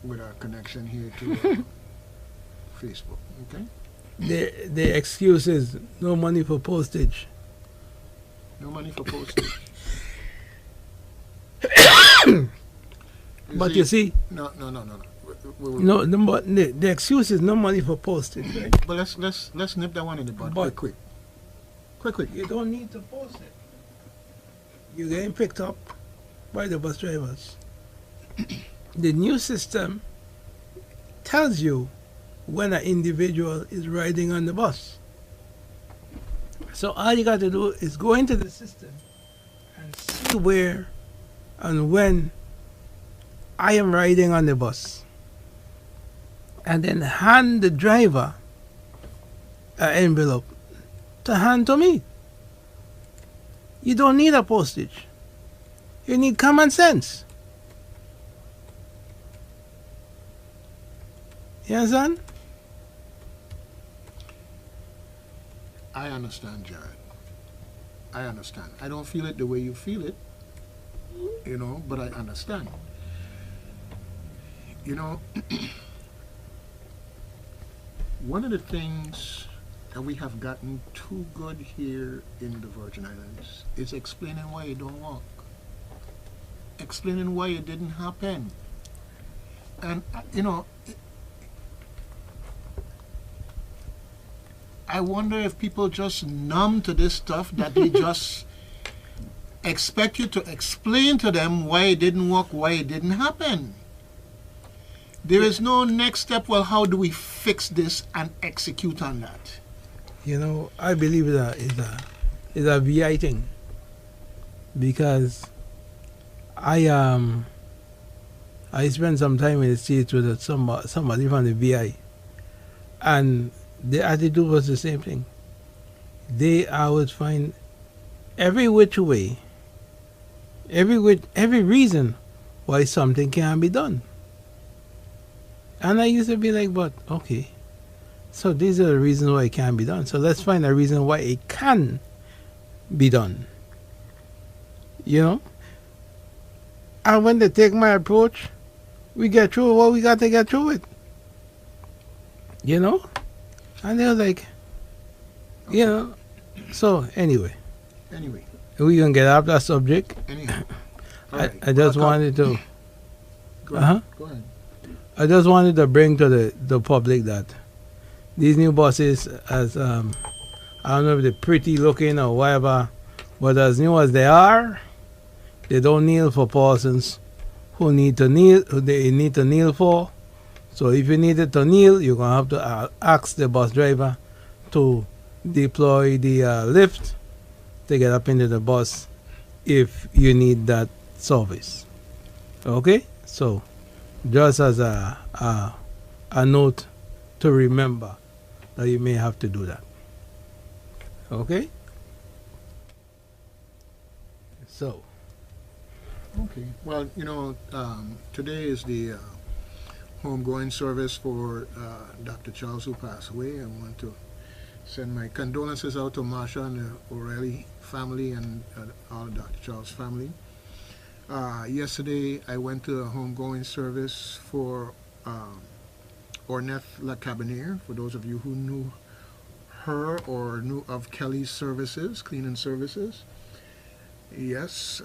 with our connection here to Facebook. Okay. The excuse is no money for postage. No money for postage. But you see, no. the excuse is no money for postage, right? But let's nip that one in the bud. But Quick. you don't need to post it. You're getting picked up by the bus drivers. The new system tells you when an individual is riding on the bus. So all you got to do is go into the system and see where and when I am riding on the bus. And then hand the driver an envelope to hand to me. You don't need a postage. You need common sense. You understand? I understand, Jared. I understand. I don't feel it the way you feel it, but I understand. One of the things that we have gotten too good here in the Virgin Islands is explaining why it don't work. Explaining why it didn't happen. And, I wonder if people just numb to this stuff that they just expect you to explain to them why it didn't work, why it didn't happen. There is no next step. Well, how do we fix this and execute on that? I believe that is a VI thing, because I spent some time in the States with somebody from the VI, and the attitude was the same thing. They always find every which way, every reason why something can't be done. And I used to be like, but okay, so these are the reasons why it can't be done. So let's find a reason why it can be done. And when they take my approach, we get through what we got to get through it. And they were like, so anyway. We can get off that subject. Anyhow. I just wanted to. Go ahead. I just wanted to bring to the public that these new buses, as I don't know if they're pretty looking or whatever, but as new as they are, they don't kneel for persons who need to kneel, who they need to kneel for. So if you needed to kneel, you're going to have to ask the bus driver to deploy the lift to get up into the bus if you need that service. Okay? So just as a note to remember that you may have to do that. Okay? So. Okay. Well, today is the homegoing service for Dr. Charles, who passed away. I want to send my condolences out to Marsha and the O'Reilly family and all of Dr. Charles' family. Yesterday, I went to a homegoing service for Ornette LaCabiniere, for those of you who knew her or knew of Kelly's services, cleaning services. Yes,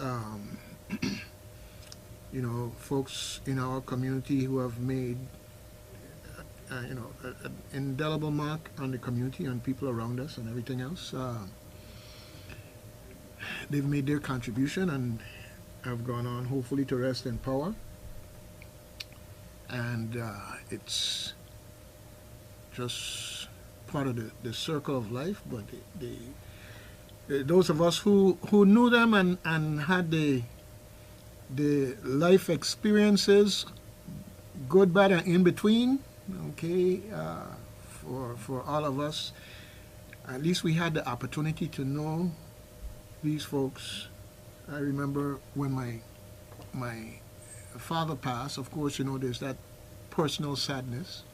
folks in our community who have made, an indelible mark on the community, on people around us and everything else. They've made their contribution and have gone on, hopefully, to rest in power. And it's just part of the circle of life, but those of us who knew them and had the life experiences, good, bad, and in between, okay, for all of us, at least we had the opportunity to know these folks. I remember when my father passed, of course, there's that personal sadness.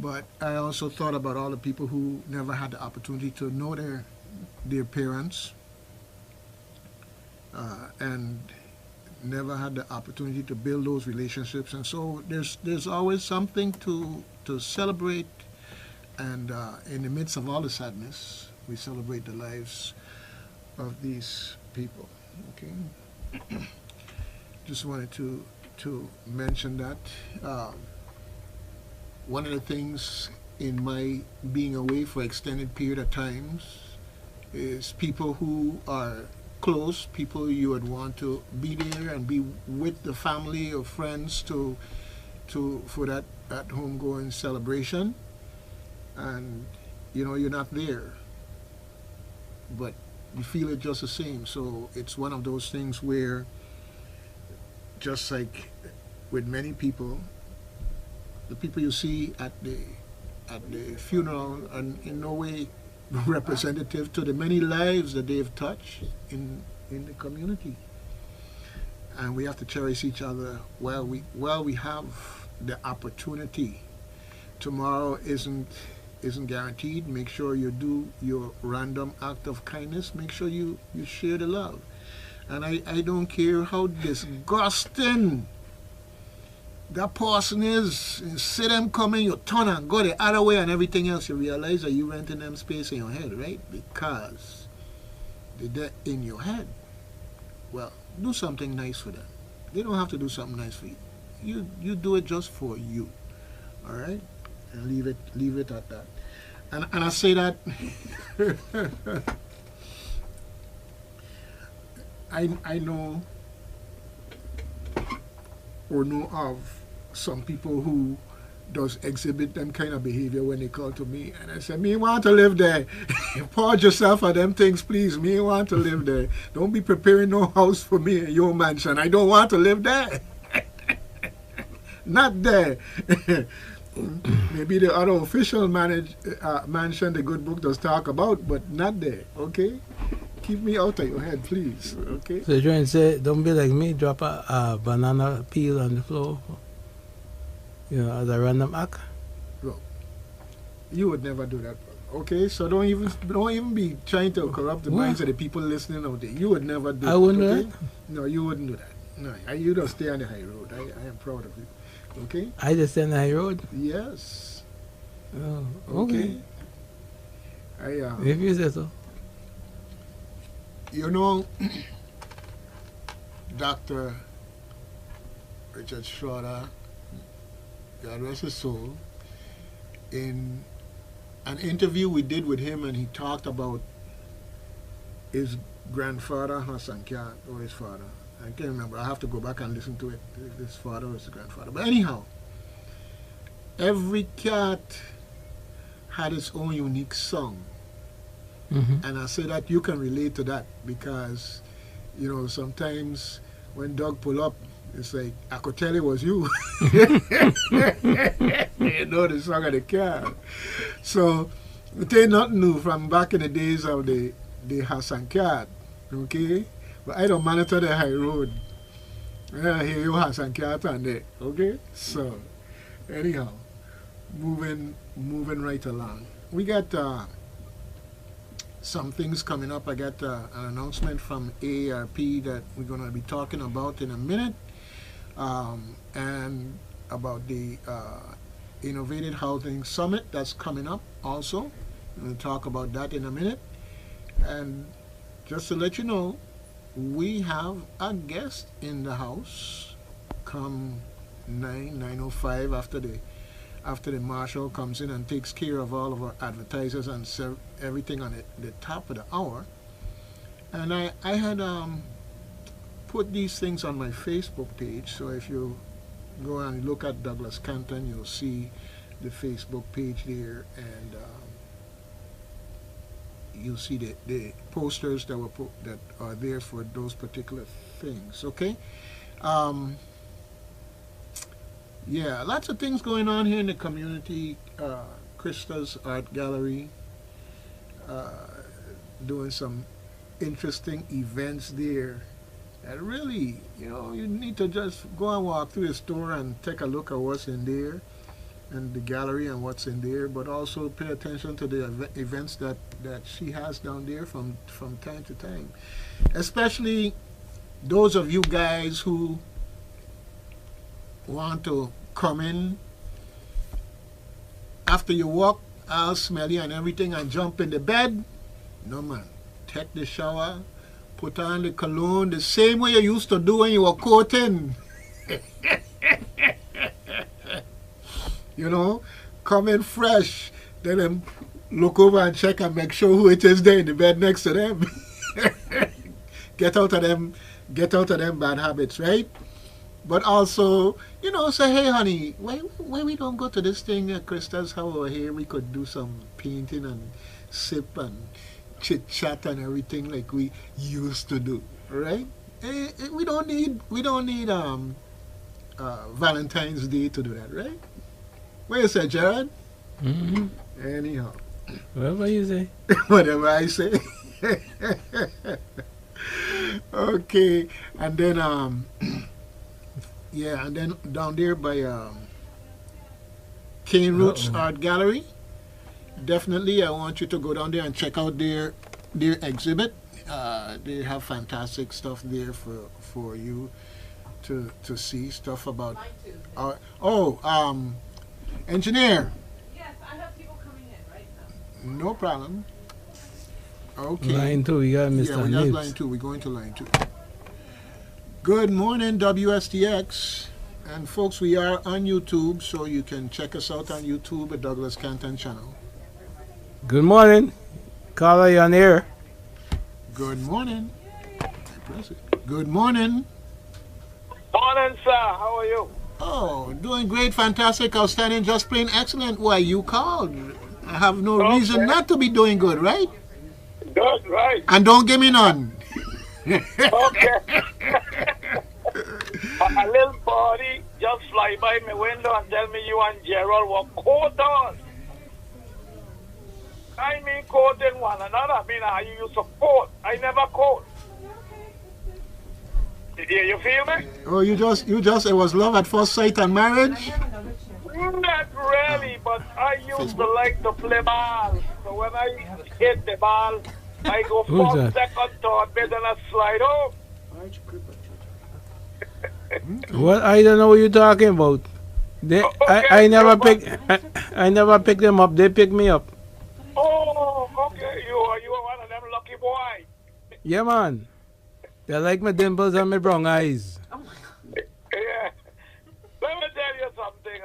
But I also thought about all the people who never had the opportunity to know their parents. And never had the opportunity to build those relationships, and so there's always something to celebrate. And in the midst of all the sadness, we celebrate the lives of these people. Okay, just wanted to mention that. One of the things in my being away for extended period of times is people who are close, people you would want to be there and be with the family or friends for that at homegoing celebration, and you're not there, but you feel it just the same. So it's one of those things where, just like with many people, the people you see at the funeral are in no way representative to the many lives that they've touched in the community. And we have to cherish each other while we have the opportunity. Tomorrow isn't guaranteed. Make sure you do your random act of kindness. Make sure you share the love. And I don't care how disgusting that person is. You see them coming, you turn and go the other way and everything else. You realize that you renting them space in your head, right? Because they're in your head. Well, do something nice for them. They don't have to do something nice for you. You do it just for you. All right? And leave it at that. And I say that I know or know of some people who does exhibit them kind of behavior when they call to me, and I say, me want to live there. Purge yourself for them things, please. Me want to live there. Don't be preparing no house for me in your mansion. I don't want to live there. Not there. Maybe the other official mansion the good book does talk about, but not there. Okay? Keep me out of your head, please. Okay? So you're trying to say, don't be like me, drop a banana peel on the floor, as a random act? Bro, you would never do that, bro. Okay? So don't even be trying to corrupt the minds of the people listening out there. You would never do that. I wouldn't okay? do that? No, you wouldn't do that. No, you don't stay on the high road. I am proud of you. Okay? I just stand on the high road? Yes. Oh, okay. If you say so. Dr. Richard Schroeder, God rest his soul, in an interview we did with him, and he talked about his grandfather, Hassan Khan, or his father. I can't remember. I have to go back and listen to it. His father or his grandfather. But anyhow, every cat had its own unique song. Mm-hmm. And I say that you can relate to that because, sometimes when dog pull up, it's like, I could tell it was you. You know the song of the cat. So, it ain't nothing new from back in the days of the Hassan cat. Okay? But I don't monitor the high road. I hear you Hassan cat on there. Okay? So, anyhow, moving right along. We got some things coming up. I got an announcement from AARP that we're going to be talking about in a minute, and about the Innovative Housing Summit that's coming up also. We'll talk about that in a minute. And just to let you know, we have a guest in the house come 9:05 after the marshal comes in and takes care of all of our advertisers and everything on the top of the hour. And I had put these things on my Facebook page, so if you go and look at Douglas Canton, you'll see the Facebook page there, and you'll see the posters that that are there for those particular things. Okay. Yeah, lots of things going on here in the community. Krista's Art Gallery doing some interesting events there. And really, you need to just go and walk through the store and take a look at what's in there and the gallery and what's in there, but also pay attention to the events that she has down there from time to time. Especially those of you guys who want to come in after you walk all smelly and everything and jump in the bed, no man. Take the shower, put on the cologne the same way you used to do when you were courting. You know, come in fresh, then look over and check and make sure who it is there in the bed next to them. Get out of them bad habits, right? But also, you know, say, hey, honey, why we don't go to this thing at Krista's house over here? We could do some painting and sip and chit chat and everything like we used to do, right? We don't need Valentine's Day to do that, right? What you say, Jared? Mm-hmm. Anyhow, Whatever you say. whatever I say. Okay, and then yeah, and then down there by Cane Roots Uh-oh. Art Gallery, definitely I want you to go down there and check out their exhibit. They have fantastic stuff there for you to see stuff about. Engineer, Yes, I have people coming in right now. no problem. Okay. Line 2, we got Mr. Yeah, we got Nibs. line 2. We're going to line 2. Good morning, WSTX. And folks, we are on YouTube, so you can check us out on YouTube at Douglas Canton channel. Good morning. Caller, you on air. Good morning. Press it. Good morning. Morning, sir. How are you? Oh, doing great, fantastic, outstanding, just plain excellent. Why, you called. I have no reason not to be doing good, right? Good, right. And don't give me none. Okay. a little body just fly by my window and tell me you and Gerald were court on. I mean courting one another. I mean, you used to court. I never court. You feel me? Oh, you just, it was love at first sight and marriage? Not really, but I used to like to play ball. So when I hit the ball, I go Who's first, that? second, third, then I slide home. What? I don't know what you're talking about. They, I never pick them up. They pick me up. Oh, okay. You are one of them lucky boy. Yeah, man. They like my dimples and my brown eyes. Yeah. Let me tell you something.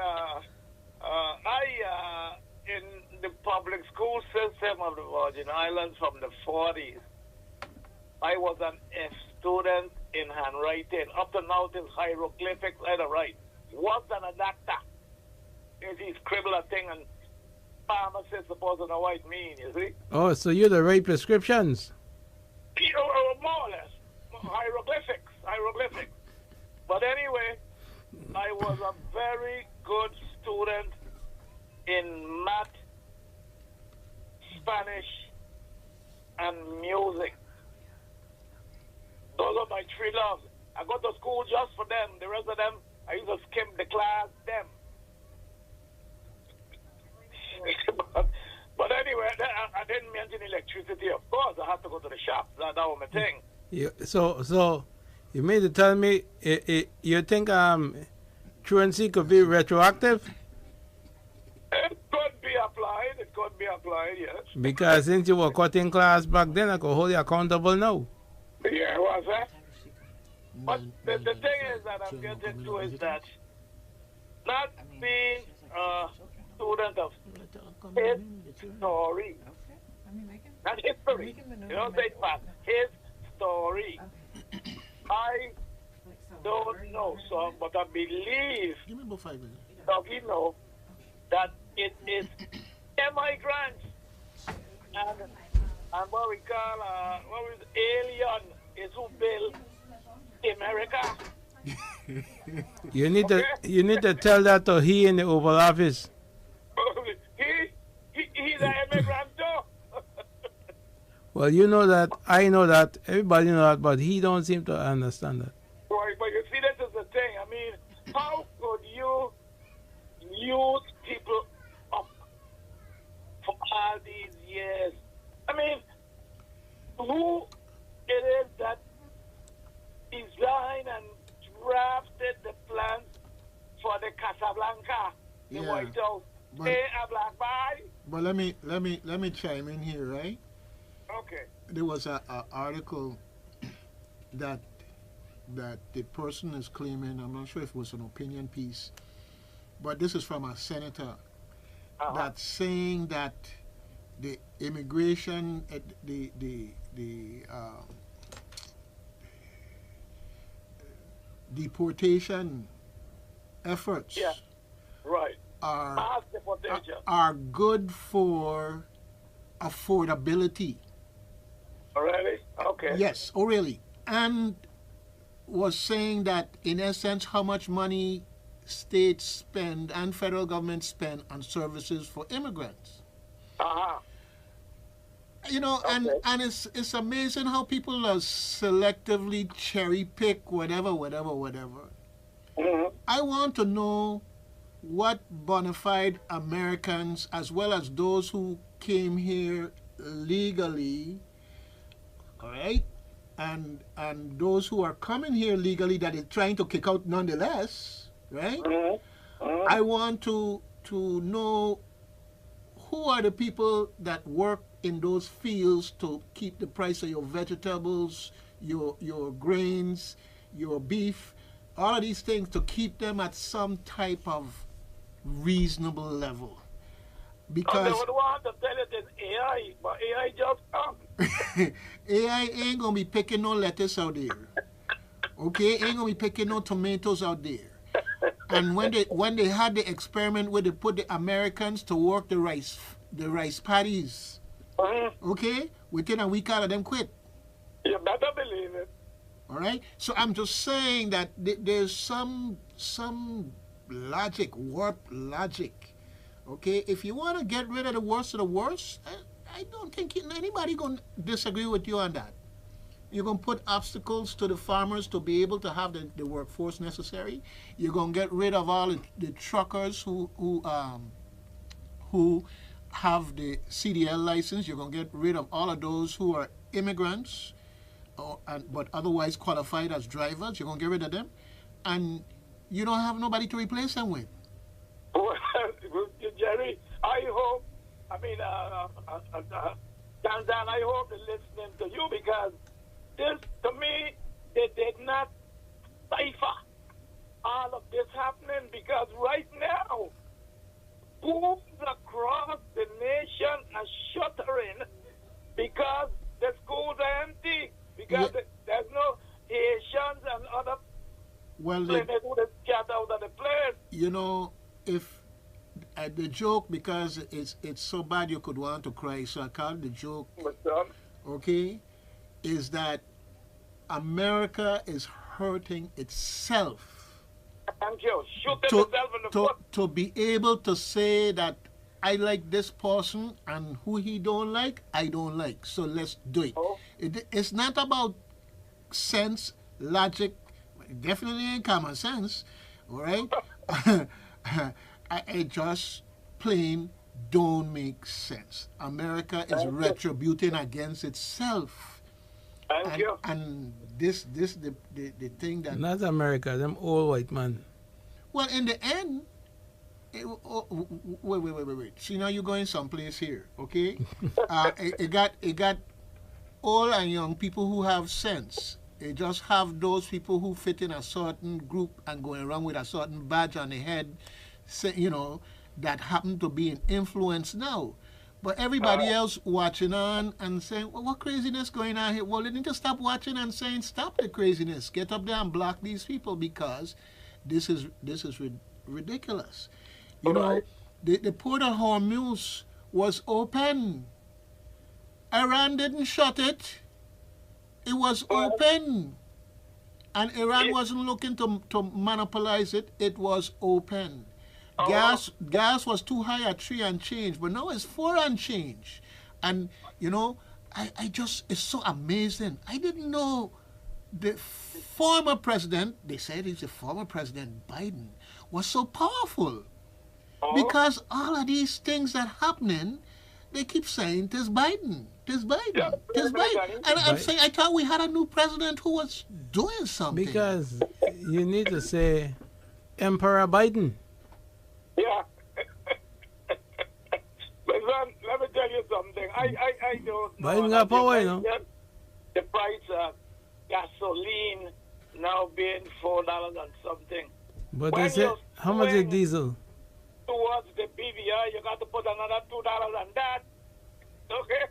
In the public school system of the Virgin Islands from the 40s, I was an F student in handwriting. Up to now, till hieroglyphics, I don't write. Worse than a doctor. He scribble a thing and pharmacist supposed to know what it means, you see? Oh, so you the right prescriptions? More or less. Hieroglyphics. But anyway, I was a very good student in math, Spanish, and music. Those are my three loves. I go to school just for them. The rest of them, I used to skim the class, them. but anyway, I didn't mention electricity. Of course, I had to go to the shop. That was my thing. So you mean to tell me you think truancy could be retroactive? It could be applied, yes. Because since you were cutting class back then, I could hold you accountable now. Yeah, was that? But the thing is that I'm getting to is that not being a student of his story, not history. You don't say past, his story. I don't know, so, but I believe, Give me about 5 minutes. Dougie know, that it is immigrants and what we call alien is who built America. You need to tell that to he in the Oval Office. He's an immigrant too. Well, you know that, I know that, everybody know that, but he don't seem to understand that. Right, but you see, this is the thing. I mean, how could you use people up for all these years? I mean, who it is that is the Casablanca, the Yeah. White House. But Hey, a black boy. but let me chime in here, right? Okay. There was a article that the person is claiming. I'm not sure if it was an opinion piece, but this is from a senator that's saying that the immigration, the deportation efforts Yeah. Right. are Mass deportation. are good for affordability. Really? Okay. Yes, oh really? And was saying that in essence how much money states spend and federal government spend on services for immigrants. Uh-huh. You know, Okay. and it's amazing how people are selectively cherry pick whatever. Hmm. I want to know what bona fide Americans, as well as those who came here legally, all right, and those who are coming here legally that is trying to kick out nonetheless, right? Hmm. Hmm. I want to know who are the people that work in those fields to keep the price of your vegetables, your grains, your beef, all of these things to keep them at some type of reasonable level. And Because they would want to tell it in AI, but AI just come. AI ain't gonna be picking no lettuce out there. Okay, ain't gonna be picking no tomatoes out there. And when they had the experiment where they put the Americans to work the rice paddies, Hmm. okay, within a week out of them quit. You better believe it. All right. So I'm just saying that there's some logic, warped logic. Okay, if you want to get rid of the worst of the worst, I don't think anybody gonna disagree with you on that. You're gonna put obstacles to the farmers to be able to have the workforce necessary. You're gonna get rid of all the truckers who have the CDL license. You're gonna get rid of all of those who are immigrants, but otherwise qualified as drivers. You're gonna get rid of them, and you don't have nobody to replace them with. Well, Jerry, I hope, Dan, I hope they're listening to you because this, to me, they did not cipher all of this happening because right now, schools across the nation are shuttering because the schools are empty because Yeah. there's no Haitians and other Well, places who just get out of the place. you know, if the joke, because it's so bad you could want to cry, so I call it the joke. Okay, is that America is hurting itself Thank you. Shooting to, yourself in the foot. to be able to say that I like this person and who he don't like, I don't like. So let's do it. Oh. It's not about sense, logic, definitely ain't common sense, all right? I just plain don't make sense. America is retributing against itself. Thank you. And this the thing that, Not America, them old white man. well, in the end, wait. See, now you're going someplace here, okay? It got old and young people who have sense. They just have those people who fit in a certain group and going around with a certain badge on the head, that happen to be an influence now. But everybody else watching on and saying, well, what craziness going on here? Well, they need to stop watching and saying, stop the craziness. Get up there and block these people because this is ridiculous. You know, the port of Hormuz was open. Iran didn't shut it. It was open. And Iran wasn't looking to monopolize it. It was open. Gas was too high at 3 and change, but now it's 4 and change. And, I just, it's so amazing. I didn't know the former president, they said he's the former president, Biden, was so powerful. Because all of these things that happening, they keep saying, "'Tis Biden, 'tis Biden, Yeah, 'tis Biden." And I'm Right. saying, I thought we had a new president who was doing something. Because you need to say Emperor Biden. Yeah. Listen, let me tell you something. I don't know. Biden got power, you know. The price of gasoline now being $4 and something. But When they said, you how much is swing diesel? towards the BVI, you got to put another $2 on that. Okay?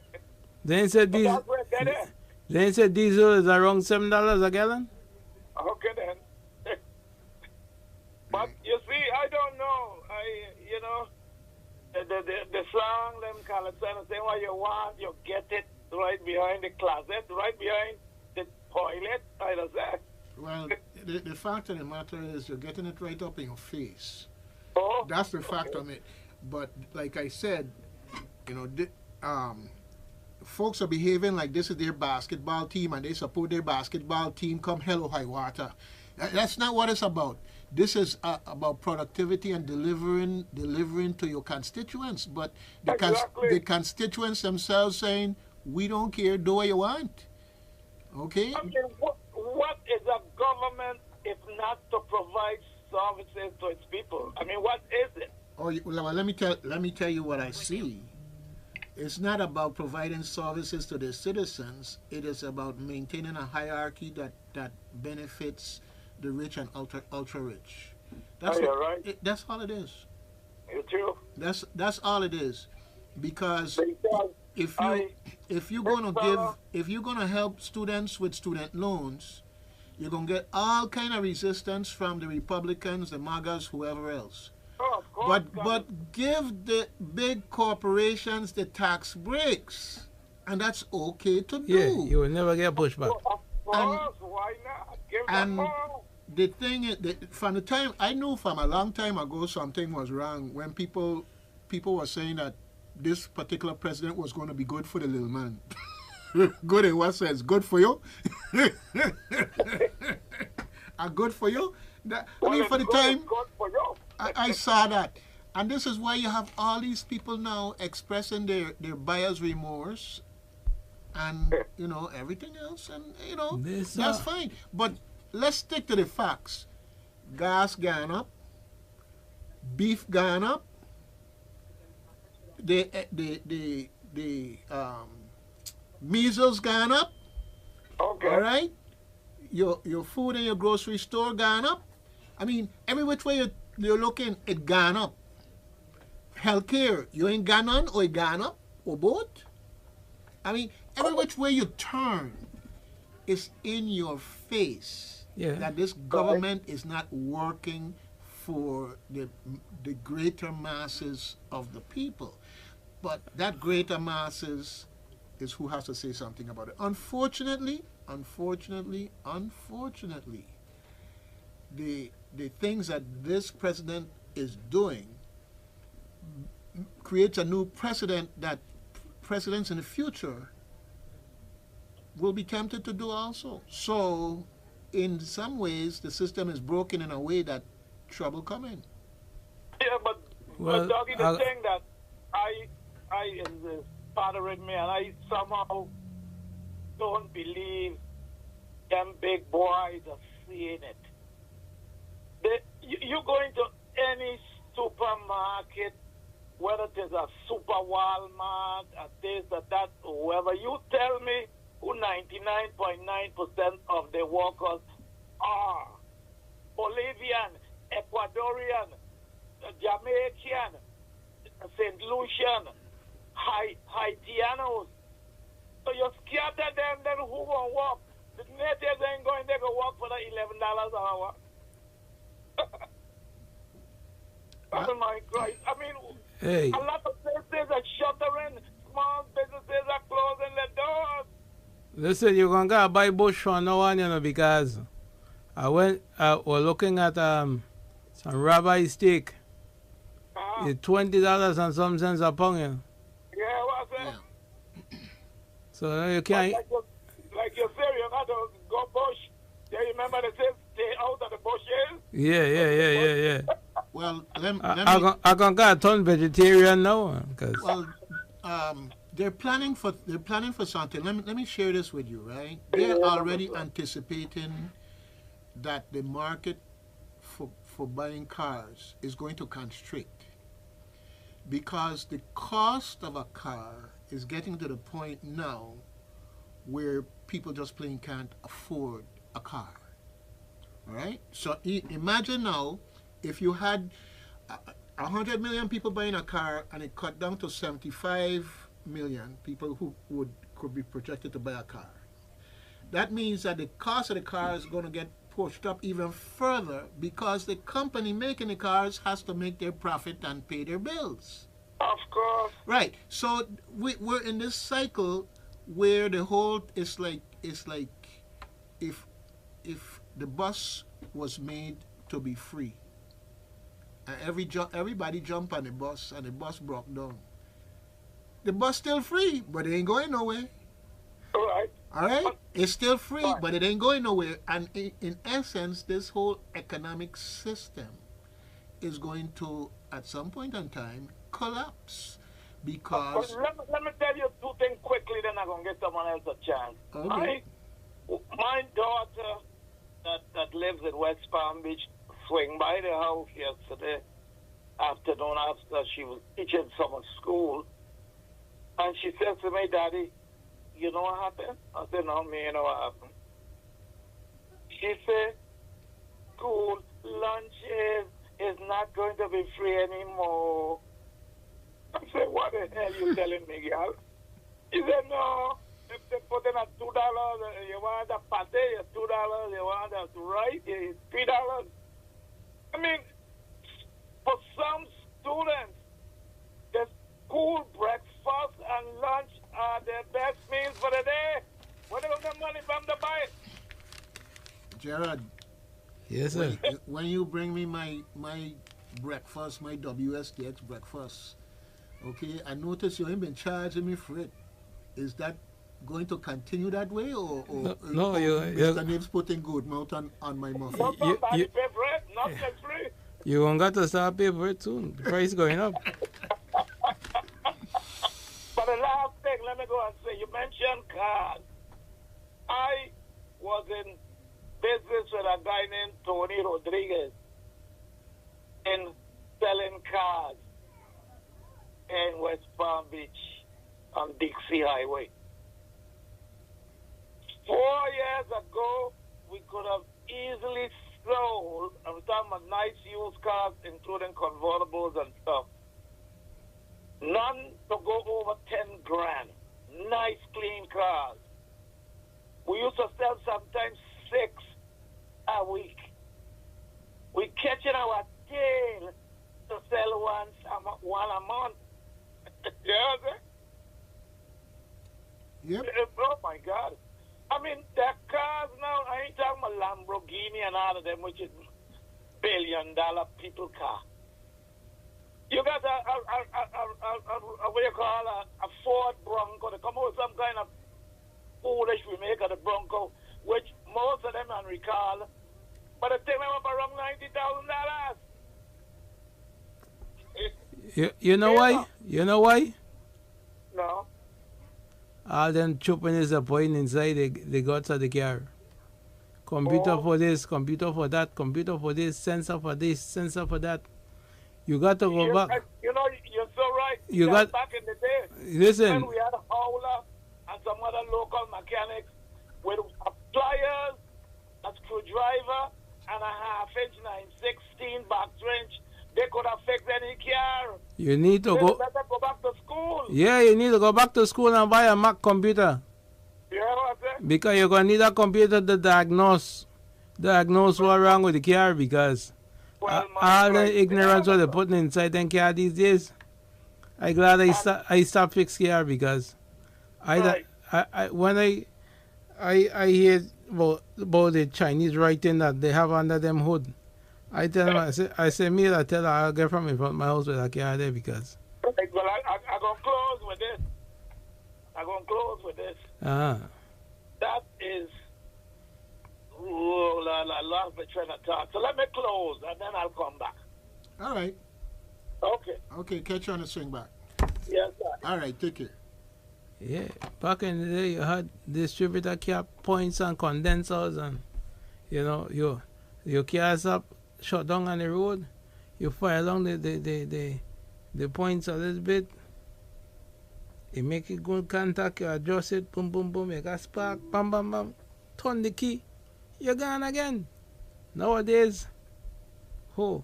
They ain't said But diesel. that's where that is. They ain't said diesel is around $7 a gallon. Okay then. But you see, I don't know. You know, the song, them kind of say what you want, you get it right behind the closet, right behind the toilet, I don't say. Well, the fact of the matter is you're getting it right up in your face. Oh, That's the fact of it. But like I said, you know, folks are behaving like this is their basketball team and they support their basketball team come hell or high water. That's not what it's about. This is about productivity and delivering to your constituents. But Exactly. the constituents themselves saying, we don't care, do what you want. Okay? I mean, what is a government if not to provide services to its people? I mean, what is it? Oh, well, let me tell you what I see. It's not about providing services to the citizens. It is about maintaining a hierarchy that benefits the rich and ultra rich. That's You're right. That's all it is. You too. That's all it is. Because Because if you're gonna help students with student loans, you're gonna get all kind of resistance from the Republicans, the MAGAs, whoever else. oh, of course, But give the big corporations the tax breaks, and that's okay to do. Yeah, you will never get pushback. of course, why not? Give them And more. the thing is, from the time I knew from a long time ago something was wrong when people were saying that this particular president was going to be good for the little man. Good in what sense? Good for you? Good for you? I mean, for the time Good for you. I saw that. And this is why you have all these people now expressing their buyer's remorse and, you know, everything else. And, you know, This, that's fine. But let's stick to the facts. Gas gone up. Beef gone up. The measles gone up. Okay. All right? Your food in your grocery store gone up. I mean, every which way you're looking, it gone up. Healthcare, you ain't gone on or it gone up or both. I mean, every which way you turn, it's in your face that this government is not working for the greater masses of the people. But that greater masses is who has to say something about it. Unfortunately, the things that this president is doing creates a new precedent that presidents in the future will be tempted to do also. So, in some ways, the system is broken in a way that trouble come in. Yeah, but Doggy, the thing that I is bothering me, and I somehow don't believe them big boys are seeing it. You go into any supermarket, whether it is a super Walmart, a this, a that, whoever, you tell me who 99.9% of the workers are. Bolivian, Ecuadorian, Jamaican, St. Lucian, Haitianos. So you scatter them, then who won't work? The natives ain't going, they go work for the $11 an hour. Oh my Christ. I mean, a lot of businesses are shuttering, small businesses are closing their doors. Listen, you're going to buy bush for no one, you know, because we're looking at some rabbi steak. It's $20 and some cents a pound, you know. Yeah, what's that? Yeah. So you can't. Like you say, you got to go bush. Yeah, you remember they say stay out of the bushes? Yeah. Well, I can get a ton vegetarian now. Well, they're planning for something. Let me share this with you, right? They're already anticipating that the market for buying cars is going to constrict, because the cost of a car is getting to the point now where people just plain can't afford a car. All right? So imagine now if you had 100 million people buying a car and it cut down to 75 million people who could be projected to buy a car. That means that the cost of the car is going to get pushed up even further because the company making the cars has to make their profit and pay their bills. Of course. Right. So we're in this cycle where the whole it's like if the bus was made to be free, and everybody jump on the bus and the bus broke down, the bus still free, but it ain't going nowhere. All right. All right, it's still free, but it ain't going nowhere. And in essence, this whole economic system is going to, at some point in time, collapse because. Let me tell you two things quickly, then I'm gonna give someone else a chance. Okay. My daughter that lives in West Palm Beach swing by the house yesterday afternoon after she was teaching summer school, and she says to me, "Daddy, you know what happened?" I said, "No, me, you know what happened." She said, "School lunches is not going to be free anymore." I said, "What the hell you telling me, girl?" She said, "No, if they put in a $2, you want a pate, $2, you want a rice, it's $3. I mean, for some students, the school breakfast and lunch are the best meals for the day. Where they get money from to buy it? Gerard, Yes, sir. when you bring me my breakfast, my WSTX breakfast, okay, I notice you ain't been charging me for it. Is that going to continue that way, or No, Mr. Nibs putting good mouth on my muffin? Not somebody pay for it, not for free. You're going to got to start paying for it soon. The price going up. But the last thing, let me go and say, you mentioned cars. I was in business with a guy named Tony Rodriguez in selling cars in West Palm Beach on Dixie Highway. 4 years ago, we could have easily sold, I'm talking about nice used cars, including convertibles and stuff, none to go over 10 grand. Nice, clean cars. We used to sell sometimes 6 a week. We catching our tail to sell one a month. You know what I'm saying? Yep. Oh my God. I mean, the cars now, I ain't talking about Lamborghini and all of them, which is $1 billion people car. You got a what you call a Ford Bronco. They come out with some kind of foolish remake of the Bronco, which most of them don't recall. But they take them up around $90,000. You know why? You know why? No. All them chopping is a point inside the guts of the car. Computer for this, computer for that, computer for this, sensor for this, sensor for that. You got to go back. You know, you're so right. You got back in the day. Listen. When we had a howler and some other local mechanics with pliers, a screwdriver, and a half-inch 9/16 back wrench, they could have fixed any car. You need to They go. better go back to school. Yeah, you need to go back to school and buy a Mac computer. You know what I'm saying? Because you're going to need a computer to diagnose what's wrong with the car, because Well, all right. the ignorance what they're putting inside them car these days. I glad I stopped fix car, because Right. when I hear about the Chinese writing that they have under them hood, I tell them, I say me, I tell her I'll get from in front of my house with a car there, because Well, I'm going to close with this. I'm going to close with this. That is, a lot of trying to talk. So let me close, and then I'll come back. All right. Okay. Okay, catch you on the swing back. Yes, sir. All right, take care. yeah, back in the day you had distributor cap points and condensers, and you know your cars up shut down on the road, you fire along the points a little bit, you make it good contact, you adjust it, boom, boom, boom, make a spark, bam, bam, bam, turn the key, you're gone again. Nowadays, you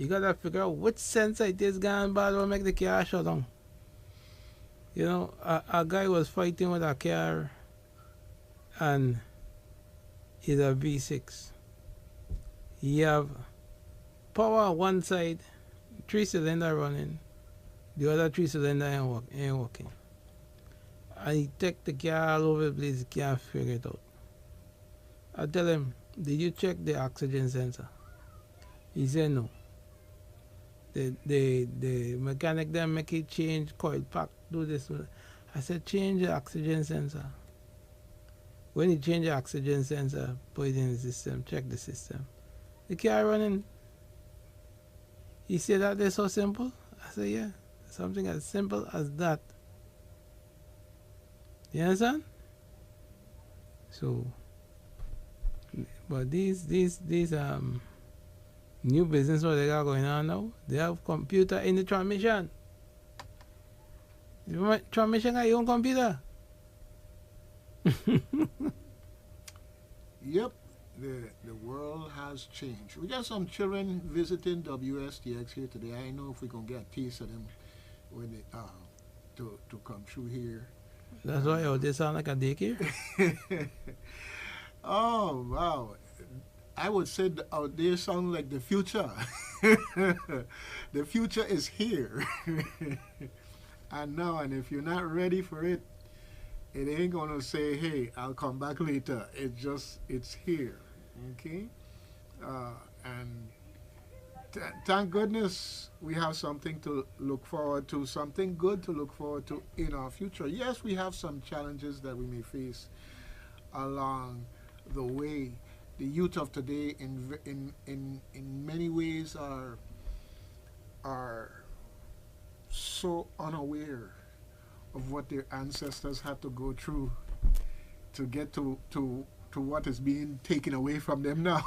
gotta figure out which sensor it is gone bad will make the car shut down. You know, a guy was fighting with a car and it's a V6. He have power on one side, 3-cylinder running, the other 3-cylinder ain't working. And he take the car all over the place, he can't figure it out. I tell him, did you check the oxygen sensor? He said no. The mechanic then make it change, coil pack, do this. I said, change the oxygen sensor. When you change the oxygen sensor, put it in the system, check the system. The car running. He said that is so simple. I said, yeah, something as simple as that. You understand? So, but these new business what they got going on now, they have computer in the transmission. The transmission got your own computer. Yep, the world has changed. We got some children visiting WSTX here today. I know if we can get a taste of them when they to come through here. That's why they sound like a daycare. Oh wow! I would say out there sound like the future. The future is here. And now, and if you're not ready for it, it ain't gonna say, "Hey, I'll come back later." It's here. Okay, and thank goodness we have something to look forward to, something good to look forward to in our future. Yes, we have some challenges that we may face along the way. The youth of today, in many ways, are so unaware of what their ancestors had to go through to get to what is being taken away from them now.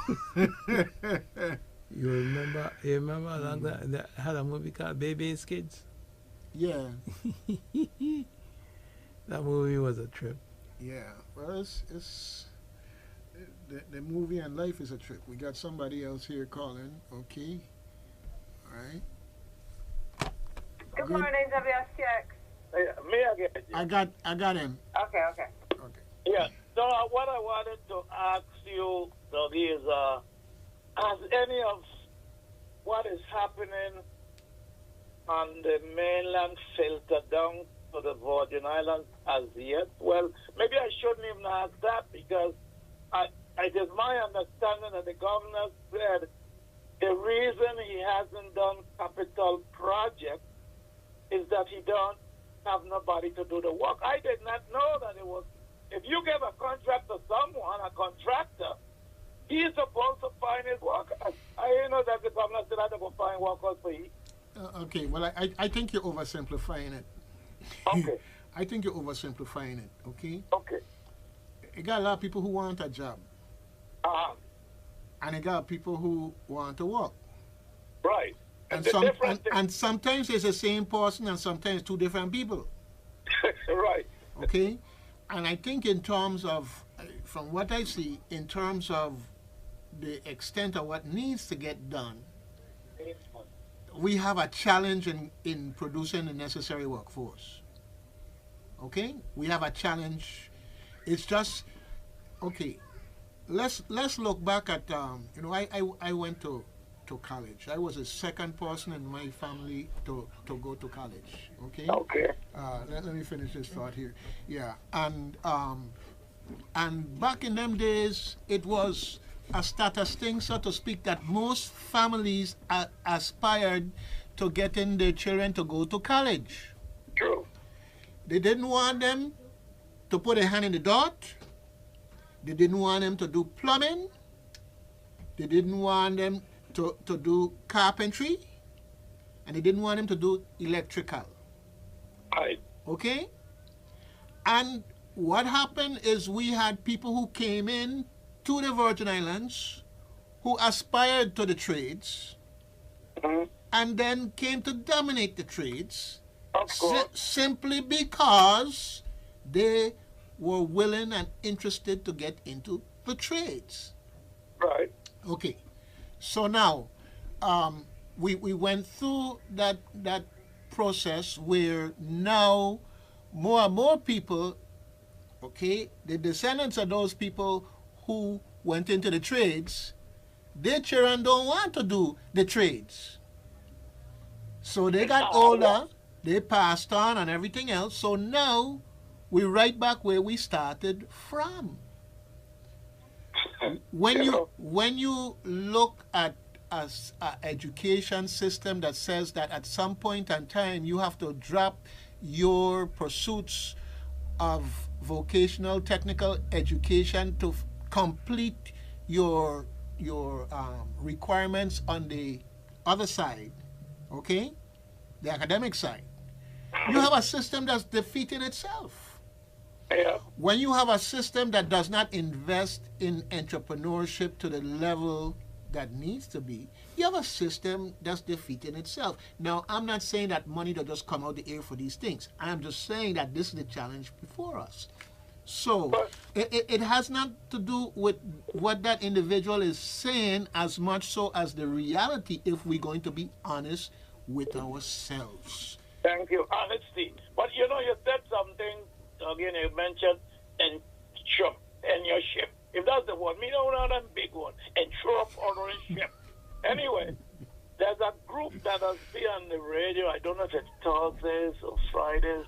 You remember like that had a movie called Baby's Kids? Yeah, That movie was a trip. yeah. Well, it's the movie and life is a trip. We got somebody else here calling. Okay, all right. Good Good. morning, WSTX. Me again. I got him. Okay, okay. Okay. Yeah. So what I wanted to ask you, Doug, is has any of what is happening on the mainland filtered down to the Virgin Islands as yet? Well, maybe I shouldn't even ask that because it is my understanding that the governor said the reason he hasn't done capital projects is that he don't have nobody to do the work. I did not know that it was. If you give a contract to someone, a contractor, he's supposed to find his workers. I know that the governor said I have to go find workers for you. Okay. Well, I think you're oversimplifying it. Okay. I think you're oversimplifying it. Okay. Okay. You got a lot of people who want a job, Uh-huh. and you got people who want to work. Right. And the difference and sometimes it's the same person, and sometimes two different people. right. Okay, and I think in terms of, from what I see, in terms of the extent of what needs to get done, we have a challenge in producing the necessary workforce. Okay, we have a challenge. It's just okay. Let's look back at I went to college. I was the second person in my family to go to college. Okay. Okay. Let me finish this thought here. Yeah, and back in them days, it was a status thing, so to speak, that most families aspired to getting their children to go to college. True. They didn't want them to put a hand in the dirt. They didn't want them to do plumbing. They didn't want them to do carpentry. And they didn't want them to do electrical. Right. Okay? And what happened is we had people who came in to the Virgin Islands who aspired to the trades Mhm. and then came to dominate the trades Of course. simply because they were willing and interested to get into the trades. Right. Okay, so now we went through that process where now more and more people, okay, the descendants of those people who went into the trades, their children don't want to do the trades. So they got older, they passed on and everything else. So now we're right back where we started from. When you look at an education system that says that at some point in time you have to drop your pursuits of vocational technical education to complete your requirements on the other side, okay, the academic side, you have a system that's defeating itself. Yeah. When you have a system that does not invest in entrepreneurship to the level that needs to be, you have a system that's defeating itself. Now, I'm not saying that money will just come out the air for these things. I'm just saying that this is the challenge before us. So it has not to do with what that individual is saying as much so as the reality, if we're going to be honest with ourselves. Thank you. Honesty. But you said something, again, you mentioned and your ship. If that's the word, me don't know that big one. And throw up ordering ship. Anyway, there's a group that has been on the radio. I don't know if it's Thursdays or Fridays.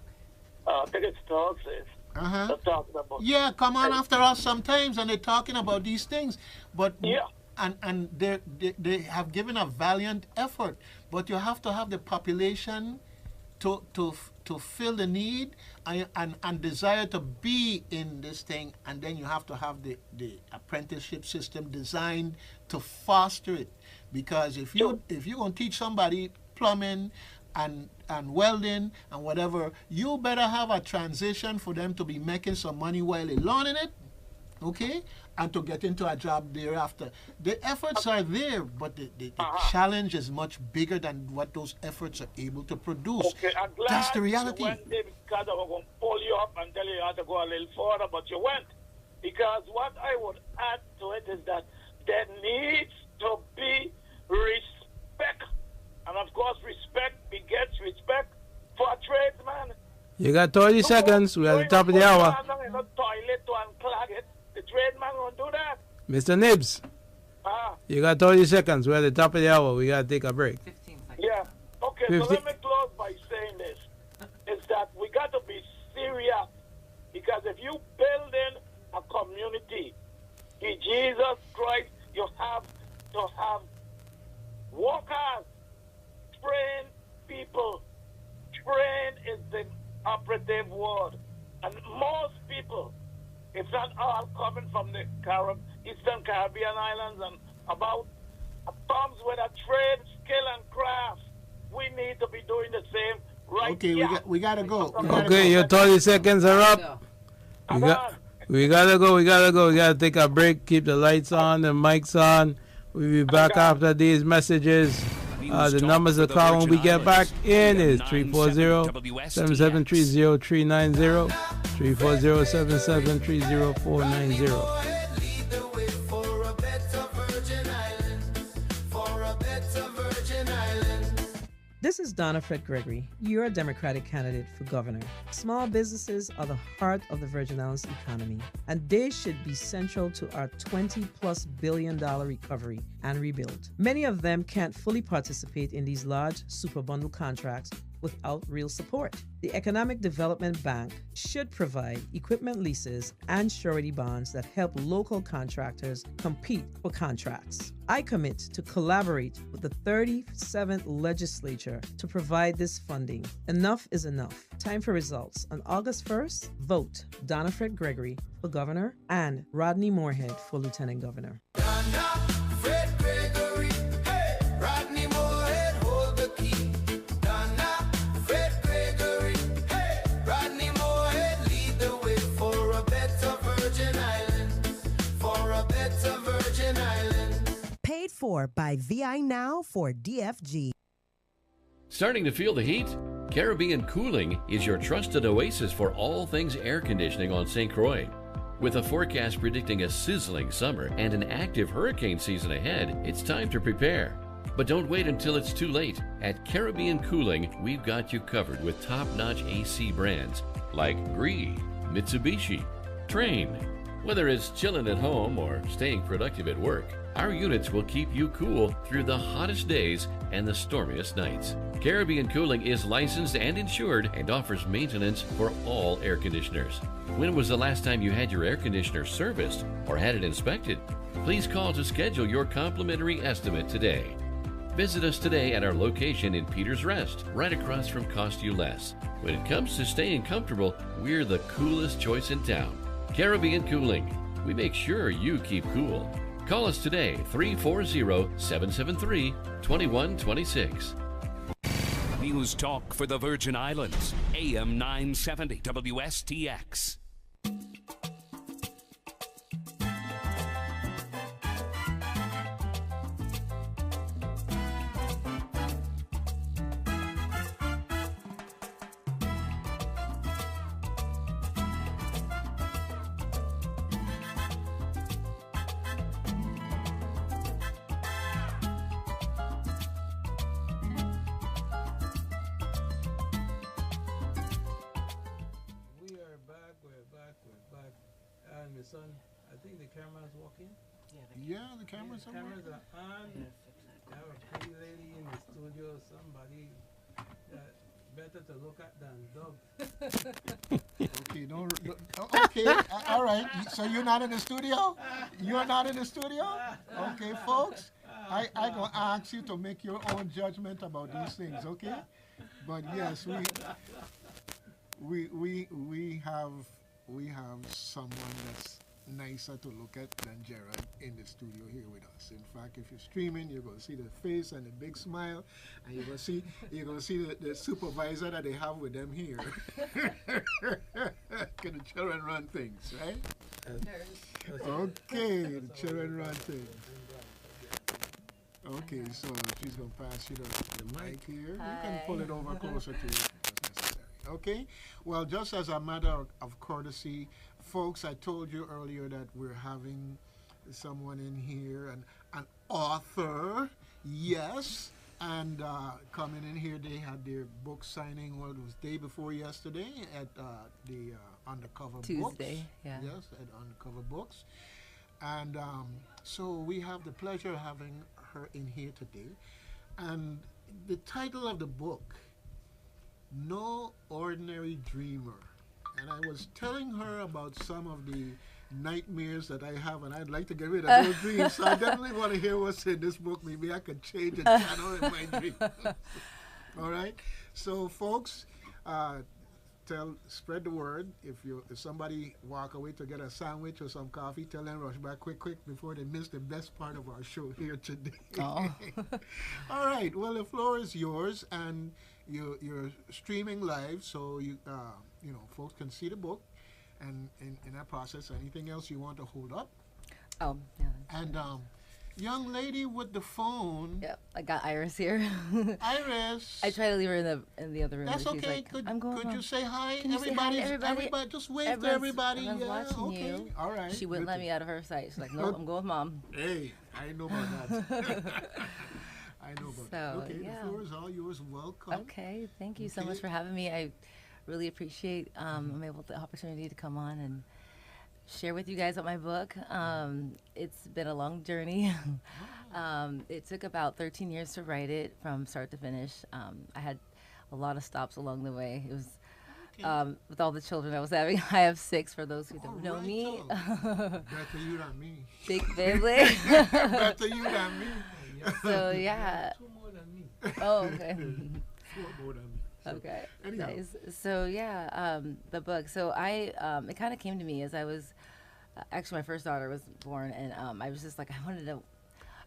I think it's Thursdays. They're talking about. Yeah, come on after us sometimes, and they're talking about these things. But yeah. And they have given a valiant effort, but you have to have the population to fill the need and desire to be in this thing, and then you have to have the apprenticeship system designed to foster it. Because if you're going to teach somebody plumbing and welding and whatever, you better have a transition for them to be making some money while they're learning it, okay, and to get into a job thereafter. The efforts are there, but the challenge is much bigger than what those efforts are able to produce. Okay, I'm glad that's the reality. You went there because I was going to pull you up and tell you how to go a little further, but you went. Because what I would add to it is that there needs to be respect. And of course, respect begets respect for a tradesman. You got 30 seconds. We're at the top of the hour. In the toilet to unclog it. The tradesman won't do that. Mr. Nibs, you got 30 seconds. We're at the top of the hour. We got to take a break. 15 seconds. Yeah. Okay, 50. so let me close by saying this. Is that we got to be serious. Because if you build in a community, in Jesus Christ, you have to have workers, trained people. Train is the operative word. And most people, if not all, coming from the Eastern Caribbean islands and about, comes with a trade, skill, and craft. We need to be doing the same right Okay, here. we got to go. Okay, your 30 seconds are up. We gotta go. We gotta take a break. Keep the lights on, the mics on. We'll be back after these messages. The numbers to call when we get back in is 340-773-0390, 340-773-0490. This is Donna Fred Gregory, your Democratic candidate for governor. Small businesses are the heart of the Virgin Islands economy, and they should be central to our $20+ billion recovery and rebuild. Many of them can't fully participate in these large super bundle contracts without real support. The Economic Development Bank should provide equipment leases and surety bonds that help local contractors compete for contracts. I commit to collaborate with the 37th legislature to provide this funding. Enough is enough. Time for results. On August 1st, vote Donna Fred Gregory for governor and Rodney Moorhead for lieutenant governor. 4 by VI Now for DFG. Starting to feel the heat? Caribbean Cooling is your trusted oasis for all things air conditioning on St. Croix. With a forecast predicting a sizzling summer and an active hurricane season ahead, it's time to prepare. But don't wait until it's too late. At Caribbean Cooling, we've got you covered with top-notch AC brands like Gree, Mitsubishi, Train. Whether it's chilling at home or staying productive at work, our units will keep you cool through the hottest days and the stormiest nights. Caribbean Cooling is licensed and insured and offers maintenance for all air conditioners. When was the last time you had your air conditioner serviced or had it inspected? Please call to schedule your complimentary estimate today. Visit us today at our location in Peters Rest, right across from Cost You Less. When it comes to staying comfortable, we're the coolest choice in town. Caribbean Cooling. We make sure you keep cool. Call us today, 340-773-2126. News Talk for the Virgin Islands, AM 970 WSTX. We're back. And my son, I think the camera's working. Yeah, the cameras are Cameras working. are on. I have a pretty lady in the studio, somebody that better to look at than Dove. Okay, okay, all right. So you're not in the studio? You're not in the studio? Okay, folks. I gonna ask you to make your own judgment about these things, okay? But yes, we have someone that's nicer to look at than Gerard in the studio here with us. In fact, if you're streaming, you're gonna see the face and the big smile, and you're gonna see the supervisor that they have with them here. Can the children run things, right? Okay, the children run things. Okay, so she's gonna pass you the mic here. You can pull it over closer to you if necessary. Okay, well, just as a matter of courtesy, folks, I told you earlier that we're having someone in here, an author, yes, and coming in here, they had their book signing, what was day before yesterday at the Undercover Books. Tuesday, yeah. Yes, at Undercover Books. And so we have the pleasure of having her in here today. And the title of the book, No Ordinary Dreamer. And I was telling her about some of the nightmares that I have, and I'd like to get rid of those dreams. So I definitely want to hear what's in this book. Maybe I could change the channel in my dream. All right. So, folks, spread the word. If somebody walk away to get a sandwich or some coffee, tell them rush back quick before they miss the best part of our show here today. Oh. All right. Well, the floor is yours, and you're streaming live, so folks can see the book, and in that process, anything else you want to hold up. Oh, yeah. And young lady with the phone. Yep, I got Iris here. Iris. I try to leave her in the other room. That's but she's okay. Like, Could you say hi? Can you say hi to Everybody, just wave to everybody. Everyone's watching okay. you. All right. She wouldn't let me out of her sight. She's like, no, I'm going with mom. Hey, I know about that. I know about that. Okay, yeah. the floor is all yours. Welcome. Okay, thank you so much for having me. I really appreciate the opportunity to come on and share with you guys about my book. It's been a long journey. It took about 13 years to write it from start to finish. I had a lot of stops along the way. It was with all the children I was having. I have 6 for those who don't know me. Better you than me. Big family. Better you than me. So yeah. 2 more than me. Oh, okay. 4 more than me. So, Okay. anyhow. Nice. So yeah, the book. So I it kind of came to me as I was actually my first daughter was born, and I was just like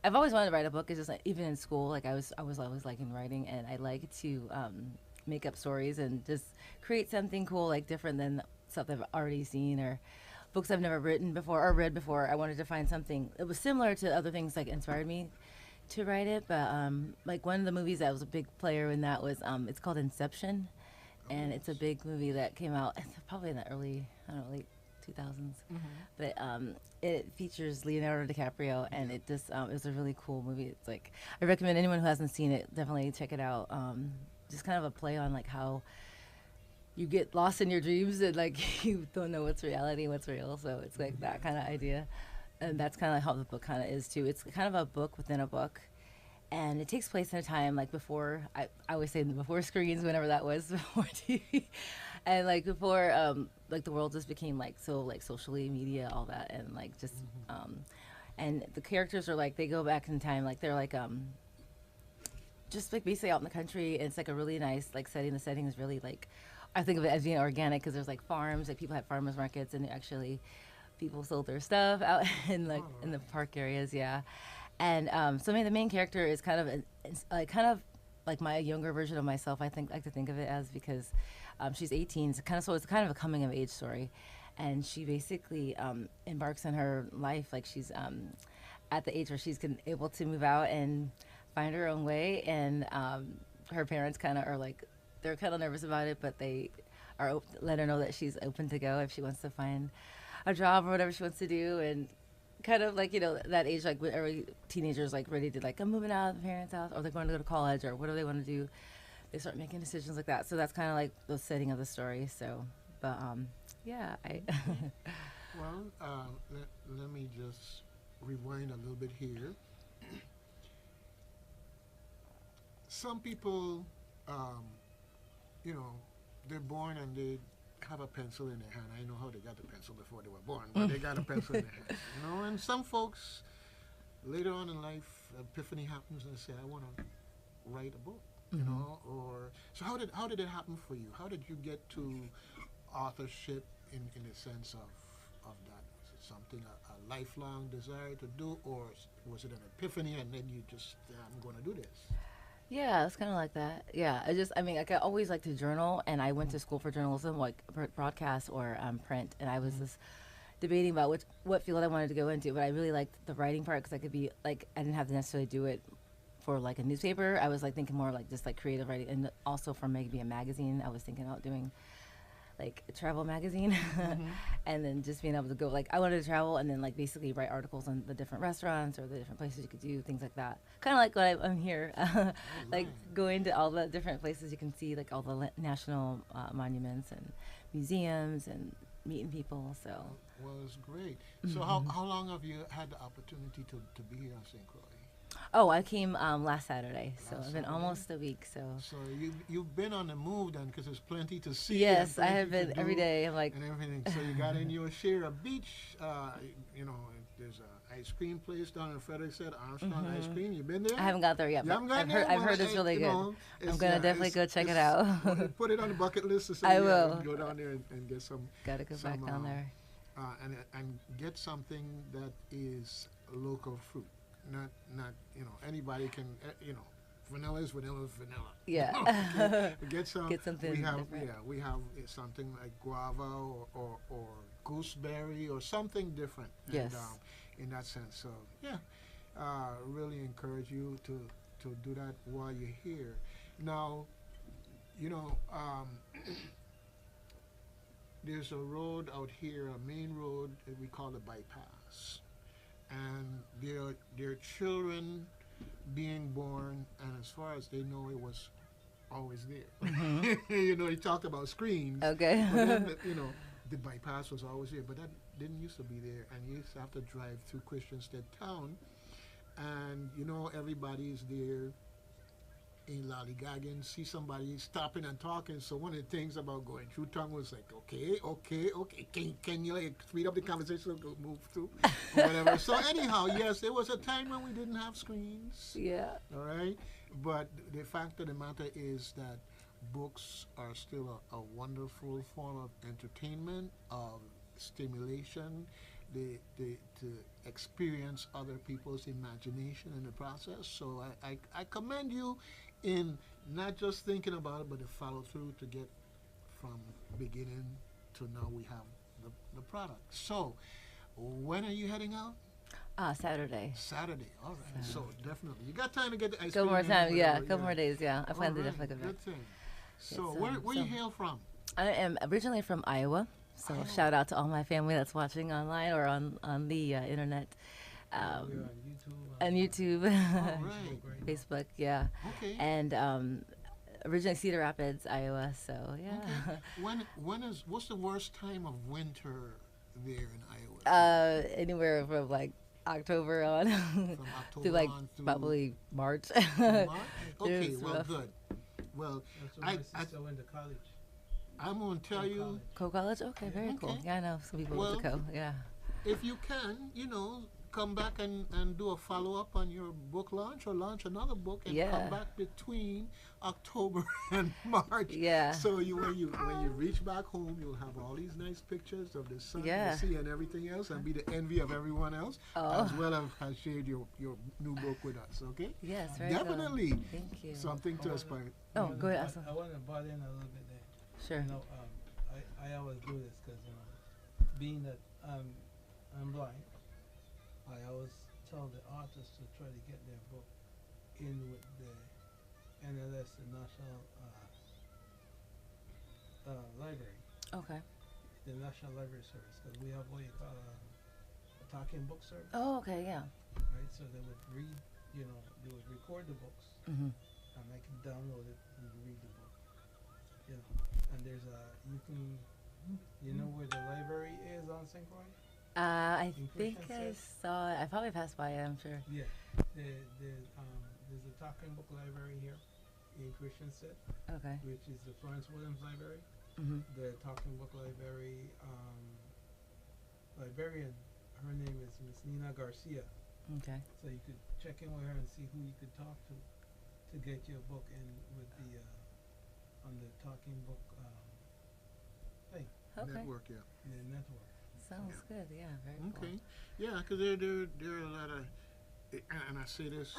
I've always wanted to write a book. It's just like, even in school, like I was always liking writing, and I like to make up stories and just create something cool, like different than stuff I've already seen or books I've never written before or read before. I wanted to find something that was similar to other things like inspired me. to write it, but like one of the movies that was a big player in that was it's called Inception, and it's a big movie that came out probably in the early, I don't know, late 2000s, but it features Leonardo DiCaprio, and it just it was a really cool movie. It's like I recommend anyone who hasn't seen it definitely check it out. Just kind of a play on like how you get lost in your dreams and like you don't know what's reality and what's real. So it's like that kind of idea. And that's kind of how the book kind of is too. It's kind of a book within a book. And it takes place in a time like before, I always say before screens, whenever that was, before TV. And like before, like the world just became like so like socially media, all that. And like just, and the characters are like, they go back in time, like they're like, just like basically out in the country. And it's like a really nice like setting. The setting is really like, I think of it as being organic because there's like farms, like people had farmers markets, and actually people sold their stuff out in like in the park areas, yeah. And so the main character is kind of like my younger version of myself. I like to think of it as because she's 18, so it's kind of a coming of age story, and she basically embarks on her life like she's at the age where she's able to move out and find her own way, and her parents kind of are like they're kind of nervous about it, but they are let her know that she's open to go if she wants to find a job or whatever she wants to do. And kind of like, you know, that age, like when every teenager's like ready to like, I'm moving out of the parents' house, or they're going to go to college, or whatever they want to do. They start making decisions like that. So that's kind of like the setting of the story. So, but yeah, Well, let me just rewind a little bit here. Some people, you know, they're born and they have a pencil in their hand. I know how they got the pencil before they were born, but they got a pencil in their hand. You know, and some folks later on in life, epiphany happens and they say, I want to write a book. You know, or so how did it happen for you? How did you get to authorship in the sense of that? Was it something a lifelong desire to do, or was it an epiphany and then you just I'm going to do this? Yeah, it's kind of like that. Yeah, I mean, like I always like to journal, and I went to school for journalism, like broadcast or print, and I was just debating about what field I wanted to go into, but I really liked the writing part because I could be like, I didn't have to necessarily do it for like a newspaper. I was like thinking more like just like creative writing, and also for maybe a magazine. I was thinking about doing like a travel magazine, and then just being able to go like I wanted to travel and then like basically write articles on the different restaurants or the different places you could do things like that. Kind of like what I'm here, like going to all the different places you can see, like all the national monuments and museums and meeting people. So well, it's great. So how long have you had the opportunity to be here in St. Croix? Oh, I came last Saturday, so I've been almost a week. So you've been on the move then, because there's plenty to see. Yes, I have been every day. I'm like and everything. So you got in your share of beach. You know, there's a ice cream place down in Frederick said Armstrong Ice Cream. You been there? I haven't got there yet. But I've heard it's really good. I'm gonna definitely go check it out. Put it on the bucket list. So I will go down there and get some. Gotta go back down there. And get something that is local fruit. Not you know, anybody can you know, vanilla is vanilla. Yeah. Okay. Get something. We have different. we have something like guava or gooseberry or something different. Yes. And, in that sense, so yeah, really encourage you to do that while you're here. Now, you know, there's a road out here, a main road that we call the bypass. And their children being born, and as far as they know, it was always there. You know, you talk about screens. Okay. But then, you know, the bypass was always there, but that didn't used to be there, and you used to have to drive through Christiansted town, and you know, everybody's there in lollygagging, see somebody stopping and talking. So one of the things about going through town was like, okay, can you like speed up the conversation, move through, or whatever. So anyhow, yes, there was a time when we didn't have screens. Yeah. All right, but the fact of the matter is that books are still a wonderful form of entertainment, of stimulation, to experience other people's imagination in the process. So I commend you in not just thinking about it, but to follow through to get from beginning to now we have the product. So when are you heading out? Saturday. Saturday. All right. So definitely, you got time to get the ice Couple cream. more in, time, yeah. whatever, Couple more days, yeah. I plan to All right, definitely come back. good thing. So Yes, where you hail from? I am originally from Iowa, so shout out to all my family that's watching online or on the internet, We're on YouTube. and YouTube, All right. Facebook, yeah, Okay. and originally Cedar Rapids, Iowa. So yeah, Okay. What's the worst time of winter there in Iowa? Anywhere from like October on From to October like on through probably March. March? Okay, It's well, rough. good. Well, That's when my sister went to college. I'm going to tell you, Co-college? Okay, very cool. Okay. Yeah, I know some people Well, with the co. Yeah. if you can, come back and do a follow-up on your book launch or launch another book and Yeah. come back between October and March. Yeah. So when you reach back home, you'll have all these nice pictures of the sun Yeah. and the sea and everything else and be the envy of everyone else, as well as has shared your new book with us, okay? Yes, very cool. Definitely. Thank you. Something to aspire. Oh, go ahead, Aslan. I want to butt in a little bit there. Sure. I always do this because being that I'm blind, I always tell the artists to try to get their book in with the NLS, the National Library, Okay. the National Library Service, because we have what you call a talking book service, Oh, okay, yeah. right? So they would read, they would record the books, Mhm. and I can download it and read the book, And there's you know where the library is on St. Croix? I In think Christian I Set? saw it. I probably passed by it, I'm sure. Yeah. There's a talking book library here in Christian Set, Okay. which is the Florence Williams Library. Mhm. The talking book library librarian, her name is Miss Nina Garcia. Okay. So you could check in with her and see who you could talk to get your book in with the on the talking book thing, Okay. Network, yeah. the network. Sounds good. Yeah. Very cool. Okay. Yeah, because there are a lot of, and I say this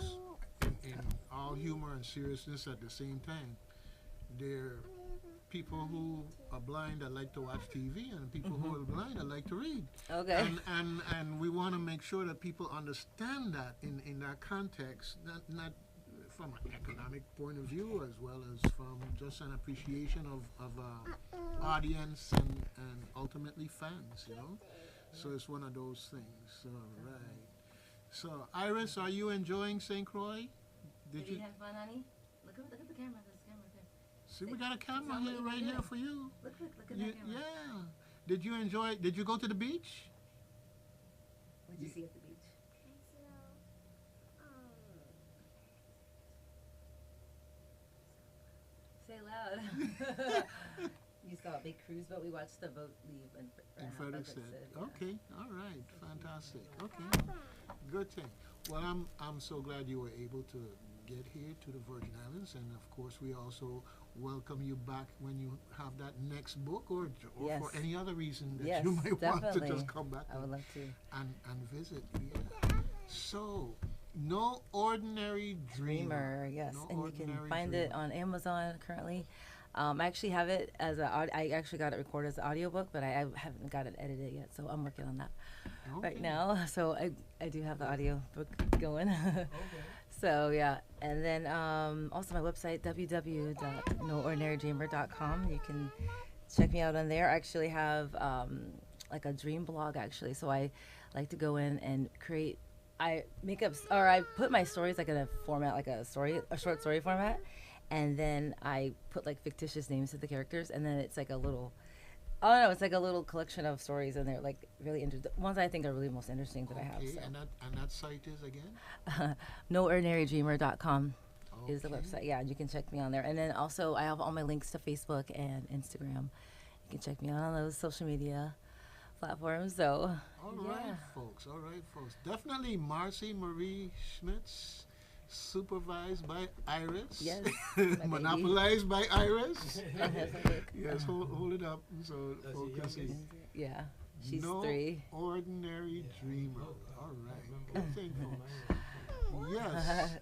in all humor and seriousness at the same time. There are people who are blind that like to watch TV, and people who are blind that like to read. Okay. And we want to make sure that people understand that in that context, not from an economic point of view, as well as from just an appreciation of audience and ultimately fans, So it's one of those things. All right. So Iris, are you enjoying St. Croix? Did you have fun, honey? Look at the camera. There's a camera there. See, we got a camera here, right here for you. Look at that camera. Yeah. Did you enjoy? Did you go to the beach? What did you see at the beach? Say loud. You saw a big cruise boat. We watched the boat leave And Frederick said, yeah. "Okay, all right, fantastic. Okay, good thing. Well, I'm so glad you were able to get here to the Virgin Islands, and of course, we also welcome you back when you have that next book, or Yes. for any other reason that Yes, you might want to definitely. just come back I would love to. and visit. Yeah. So, No Ordinary Dreamer. Yes, No and you can Ordinary find it Dreamer. on Amazon currently. I actually have it as I actually got it recorded as an audiobook, but I haven't got it edited yet, so I'm working on that right Okay. now. So I do have the audio book going. So yeah, and then also my website www.noordinarydreamer.com. You can check me out on there. I actually have like a dream blog actually, so I like to go in and create. I put my stories like in a format, like a short story format, and then I put like fictitious names to the characters, and then it's like a little, it's like a little collection of stories, and they're like really interesting. Ones I think are really most interesting that I have. Okay, So. and that site is again? NoOrdinaryDreamer.com is the Okay. website. Yeah, you can check me on there, and then also I have all my links to Facebook and Instagram. You can check me out on those social media platforms. So All yeah. right, folks. Definitely Marcy Marie Schmitz, supervised by Iris. Yes, my baby. Monopolized by Iris. Yes, hold it up so That's folks your can see. youngest? Yeah, she's No 3. Ordinary Dreamer. All right. I Good remember thing, mine folks. Yes.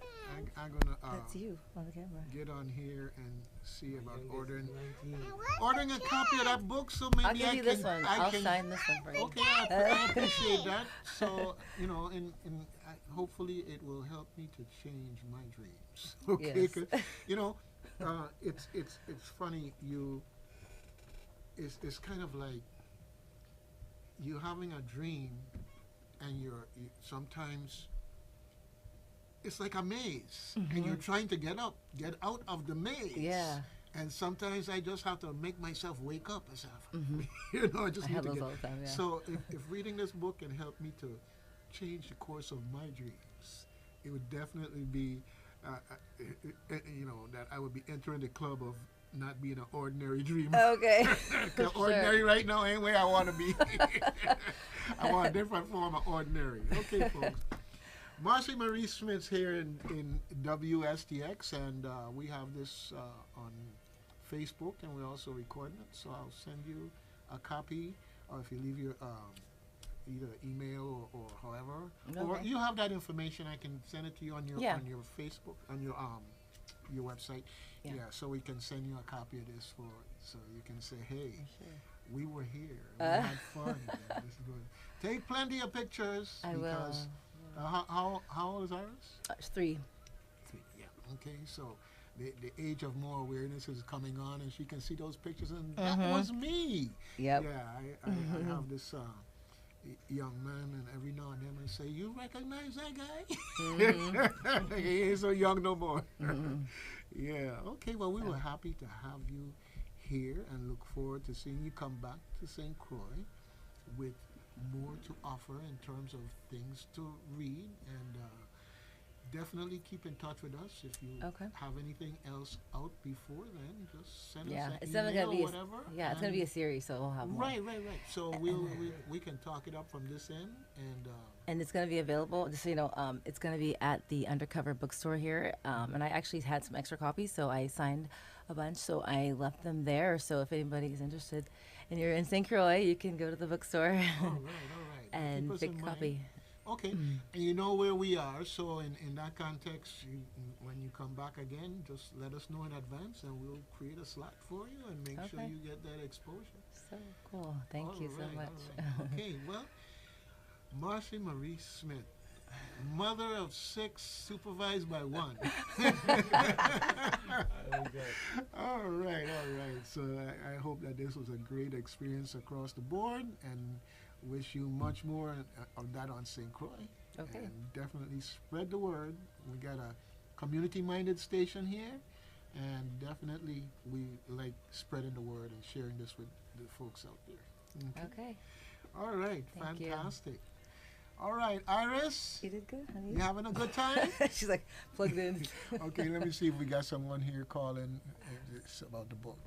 I'm gonna That's you on the camera. get on here and see about ordering a copy of that book. So maybe I'll give you this one. I'll sign this one for you. Okay, I appreciate that. So you know, hopefully it will help me to change my dreams. Okay, Yes. 'Cause, you know, it's funny. It's kind of like you having a dream, and sometimes it's like a maze, and you're trying to get out of the maze. Yeah. And sometimes I just have to make myself wake up as you know, I just I need have to those get. all the time, yeah. So if reading this book can help me to change the course of my dreams, it would definitely be, you know, that I would be entering the club of not being an ordinary dreamer. Okay. 'Cause ordinary right now ain't where I want to be. I want a different form of ordinary. Okay, folks. Marcy Marie Smith's here in WSTX, and we have this on Facebook, and we're also recording it. So I'll send you a copy, or if you leave your either email or however, or Okay. you have that information, I can send it to you on your Yeah. Facebook, on your website. Yeah. So we can send you a copy of this so you can say, hey, Sure. we were here, we had fun. Yeah, this is good. Take plenty of pictures I because. will. How old is Iris? It's 3. 3. Yeah. Okay. So the age of more awareness is coming on, and she can see those pictures, and that was me. Yep. Yeah. I have this young man, and every now and then I say, "You recognize that guy?" He ain't so young no more. Yeah. Okay. Well, we were happy to have you here, and look forward to seeing you come back to St. Croix with more to offer in terms of things to read, and definitely keep in touch with us if you have anything else out before then. Just send us an It's email gonna be or whatever. it's gonna be a series, so we'll have more. Right. So we can talk it up from this end, And it's going to be available, just so you know, it's going to be at the Undercover Bookstore here. And I actually had some extra copies, so I signed a bunch, so I left them there. So if anybody is interested and you're in St. Croix, you can go to the bookstore all right. and Keep us pick in a mind. copy. Okay, and you know where we are, so in that context, when you come back again, just let us know in advance, and we'll create a slot for you and make sure you get that exposure. So cool. Thank you so much. All right. Okay, well, Marcy Marie Smith, mother of 6, supervised by 1. All right. So I hope that this was a great experience across the board, and wish you much more of that on St. Croix. Okay. And definitely spread the word. We got a community-minded station here, and definitely we like spreading the word and sharing this with the folks out there. Okay. All right. Thank you. Fantastic. All right, Iris. You did good, honey. You having a good time? She's like plugged in. Okay, let me see if we got someone here calling about the book.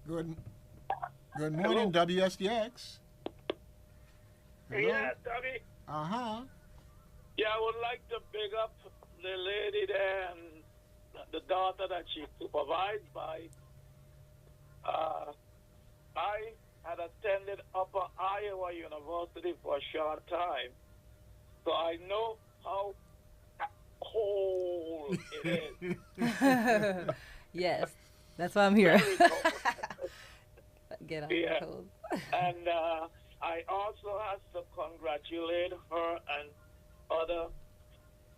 Good morning, WSTX. Hello? Yeah, Tommy. Uh-huh. Yeah, I would like to big up the lady there and the daughter that she supervised by. I had attended Upper Iowa University for a short time, so I know how cold it is. Yes, that's why I'm here. Very cold. Get out Yeah. the cold. And I also have to congratulate her and other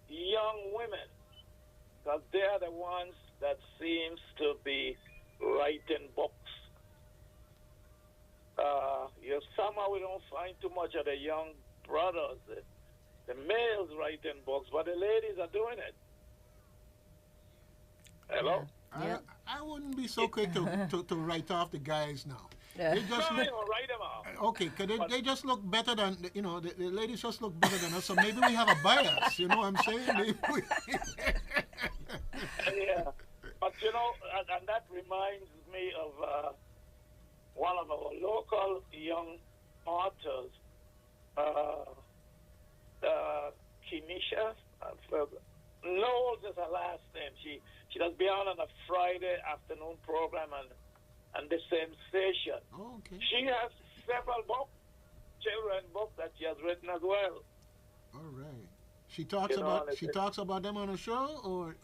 young women, because they're the ones that seems to be writing books. Somehow we don't find too much of the young brothers, the males writing books, but the ladies are doing it. Hello? Yep. I wouldn't be so quick to write off the guys now. Yeah. They just No, look, you know, write them off. okay, because they just look better than, the ladies just look better than us, so maybe we have a bias, you know what I'm saying? Maybe Yeah. But, and that reminds me of one of our local young authors, Kenisha. Knowles is her last name. She does be on a Friday afternoon program and the same station. Oh, okay. She has several books, children books that she has written as well. All right. She talks You know, about and she it's- talks about them on a show, or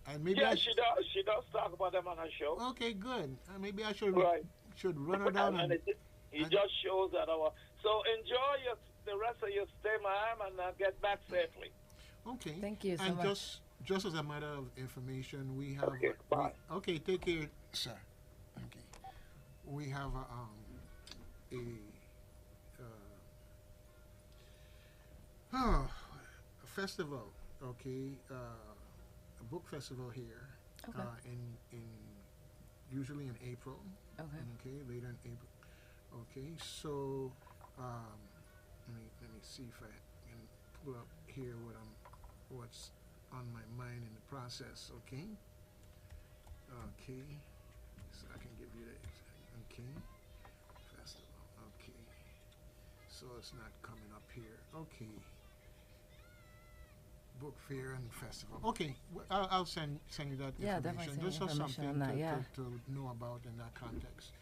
and maybe Yeah, I she does. She does talk about them on her show. okay, good. Maybe I should Right. run her down And it and- just shows that our. So enjoy the rest of your stay, ma'am, and get back safely. okay. Thank you so and much. just as a matter of information, we have Okay, bye. okay. Take care, sir. Okay, we have a a festival. Okay, a book festival here. Okay. In usually in April. Okay. Okay, later in April. Okay, so let me see if I can pull up here what's on my mind in the process. Okay. Okay, so I can give you the okay festival. Okay, so it's not coming up here. Okay. Book fair and festival. Okay, I'll send you that Yeah, information. definitely send Just so information something on that, yeah. to know about in that context.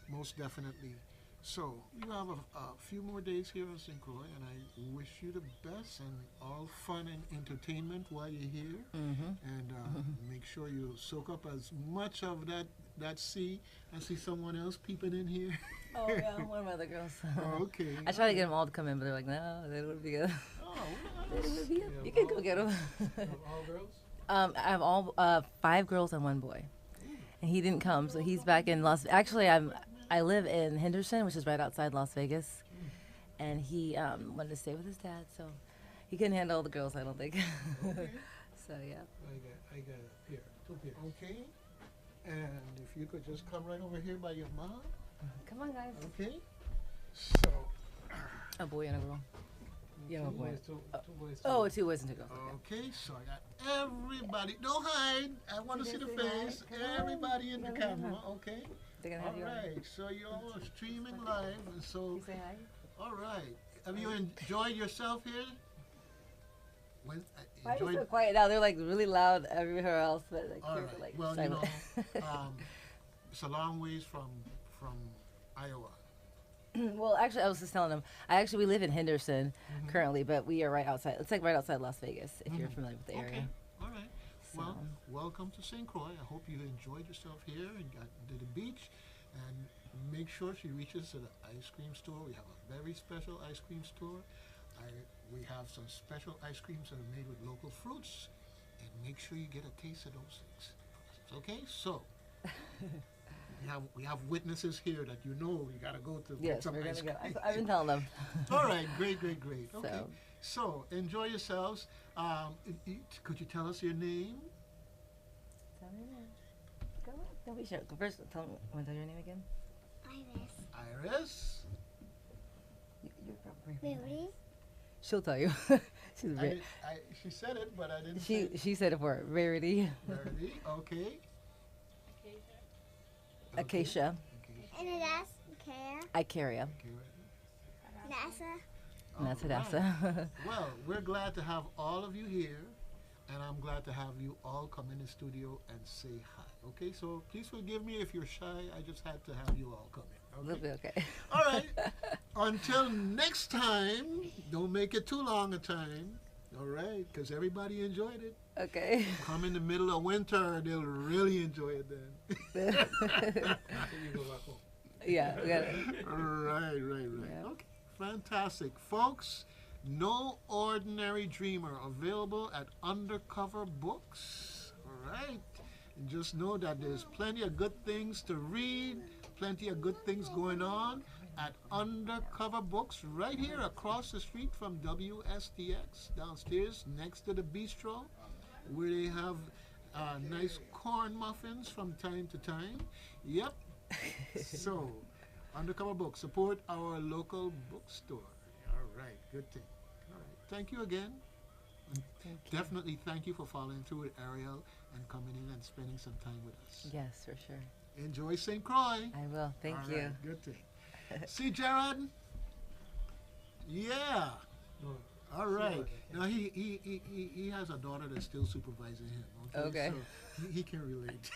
Most definitely. So you have a few more days here in St. Croix, and I wish you the best and all fun and entertainment while you're here. And make sure you soak up as much of that sea. I see someone else peeping in here. Oh yeah, one of my other girls. Okay. I try to get them all to come in, but they're like, no, they don't want to be good. Oh, They don't want to be good. You can go get them. all girls? I have all 5 girls and 1 boy, and he didn't come, so he's back in Las. Actually, I live in Henderson, which is right outside Las Vegas, and he wanted to stay with his dad, so he couldn't handle all the girls. I don't think. So yeah. I got it here. 2 here. Okay. And if you could just come right over here by your mom. Come on, guys. Okay. So. A boy and a girl. Yeah, a boy. Two boys. Oh, 2 boys and 2 girls. Okay. Okay, so I got everybody. Don't hide. I want to see the face. Everybody in the camera. Okay. They're gonna All have you on. right. So you're all streaming live, and so. You say hi. All right. Have you enjoyed yourself here? When Why are you enjoyed? so quiet now? They're like really loud everywhere else, but like All here right. they're like Well, silent. it's a long ways from Iowa. Well, actually, I was just telling them. We live in Henderson currently, but we are right outside. It's like right outside Las Vegas, if you're familiar with the area. Okay. All right. Well, So- welcome to St. Croix. I hope you enjoyed yourself here and got to the beach. And make sure she reaches to the ice cream store. We have a very special ice cream store. We have some special ice creams that are made with local fruits. And make sure you get a taste of those things. Okay? So, we have witnesses here that you know you got to go to get Yes, some we're ice gonna cream. go. I've been telling them. All right, great. Okay, So- so enjoy yourselves. Could you tell us your name? Tell me your name. Go on. Don't be shy. Go first. Tell me. Want to tell your name again? Iris. You're probably. Really? She'll tell you. She's She said it, but I didn't. she said it for her. Rarity. Verity. Okay. Acacia. And that's care. Icaria. NASA. And that's All Hadassah. Well, we're glad to have all of you here, and I'm glad to have you all come in the studio and say hi. Okay, so please forgive me if you're shy. I just had to have you all come in. We'll be okay. All right. Until next time, don't make it too long a time. All right, because everybody enjoyed it. Okay. Come in the middle of winter, they'll really enjoy it then. Yeah, we got it. Right. Yeah. Okay, fantastic. Folks, No Ordinary Dreamer, available at Undercover Books. All right. And just know that there's plenty of good things to read, plenty of good things going on at Undercover Books right here across the street from WSTX, downstairs next to the bistro, where they have nice corn muffins from time to time. Yep. So, Undercover Books, support our local bookstore. All right, good thing. All right, thank you again. Definitely thank you for following through with Ariel and coming in and spending some time with us. Yes, for sure. Enjoy St. Croix. I will. Thank All you. right, good thing. See, Jared? Yeah. No, All right. Now he has a daughter that's still supervising him. Okay. So he can relate.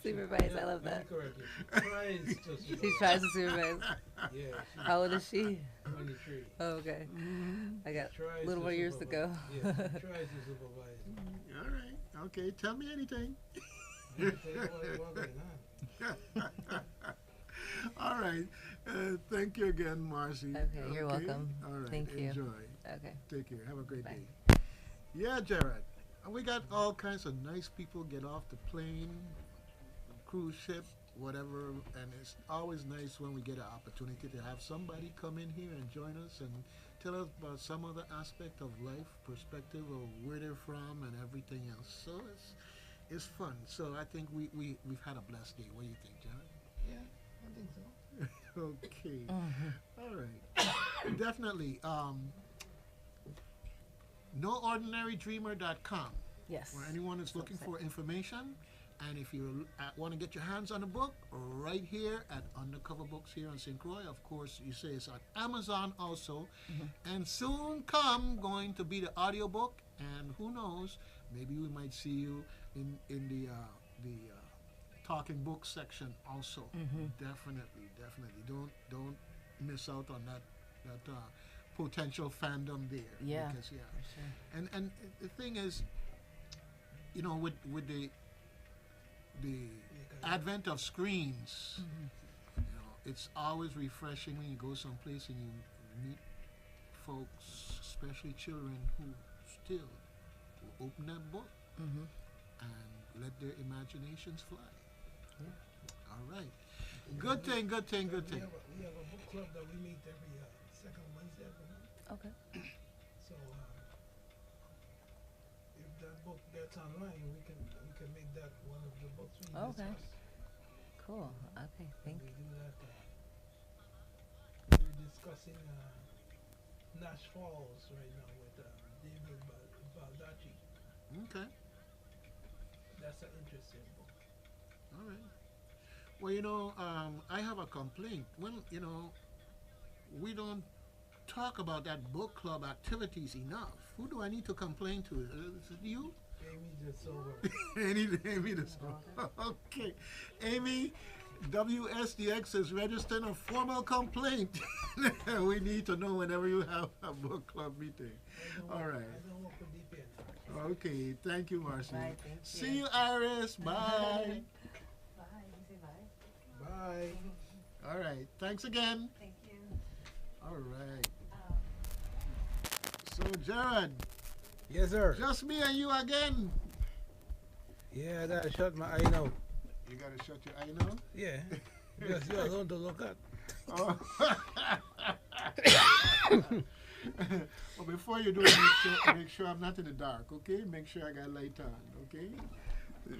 Supervise, I love that. Correctly. Tries to She tries to supervise. Yeah. How old is she? 23. Oh, okay. I got Tries a little to more years to go. supervise. Yeah, she tries to supervise. All right. Okay. Tell me anything. Tell you what going on. All right. Thank you again, Marcy. Okay, you're welcome. All right. Thank you. Enjoy. Okay. Take care. Have a great Bye. day. Yeah, Jared. We got all kinds of nice people get off the plane, cruise ship, whatever, and it's always nice when we get an opportunity to have somebody come in here and join us and tell us about some other aspect of life, perspective of where they're from and everything else. So it's fun. So I think we've had a blessed day. What do you think, Jared? Yeah, I think so. Okay. All right. Definitely. NoOrdinaryDreamer.com. Yes. For anyone that's looking for information. And if you want to get your hands on the book, right here at Undercover Books here on St. Croix. Of course, you say it's on Amazon also. And soon come going to be the audiobook. And who knows, maybe we might see you in the talking book section also. Definitely. Don't miss out on that potential fandom there. Yeah. Because, For sure. and the thing is, you know, with the advent of screens, you know, it's always refreshing when you go someplace and you meet folks, especially children, who still will open that book and let their imaginations fly. All right. Good thing. We have a book club that we meet every second Wednesday of the month. Okay. So if that book gets online, we can make that one of the books we Okay. discuss. Cool. Okay. Thank We you. do that. We're discussing Nash Falls right now with David Baldacci. Okay. That's an interesting book. All right. Well, you know, I have a complaint. When, you know, we don't talk about that book club activities enough. Who do I need to complain to? Is it you? Amy the Silver. Amy the Silver. Okay. Amy, WSTX is registering a formal complaint. We need to know whenever you have a book club meeting. All right. I don't work for DPN. Okay. Thank you, Marcy. Bye, thank you. See you, Iris. Bye. Bye. You say bye. Bye. All right. Thanks again. Thank you. All right. So, Jared, Yes, sir. just me and you again. Yeah, I gotta shut my eye now. You got to shut your eye now? Yeah. Just you alone to look at. Oh. Well, before you do it, make sure I'm not in the dark, okay? Make sure I got light on, okay?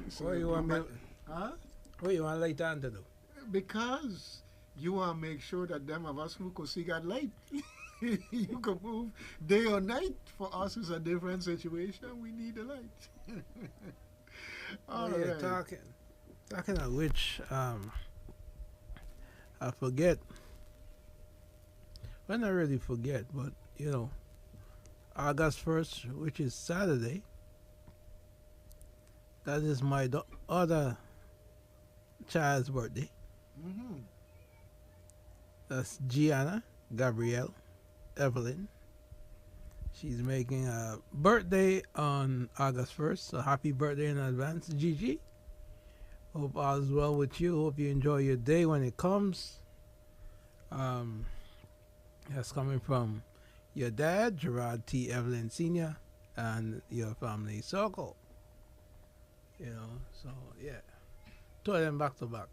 So What you want me? Huh? What you want light on to do? Because you want to make sure that them of us who could see got light. You can move day or night. For us, it's a different situation. We need the light. All Oh, yeah, right. talking of which, I forget. Well, not really forget, but you know, August 1st, which is Saturday, that is my other child's birthday. Mm-hmm. That's Gianna Gabrielle Evelyn. She's making a birthday on August 1st, so happy birthday in advance, Gigi. Hope all is well with you. Hope you enjoy your day when it comes. That's coming from your dad, Gerard T. Evelyn Sr., and your family circle. You know, so yeah. Two of them back to back.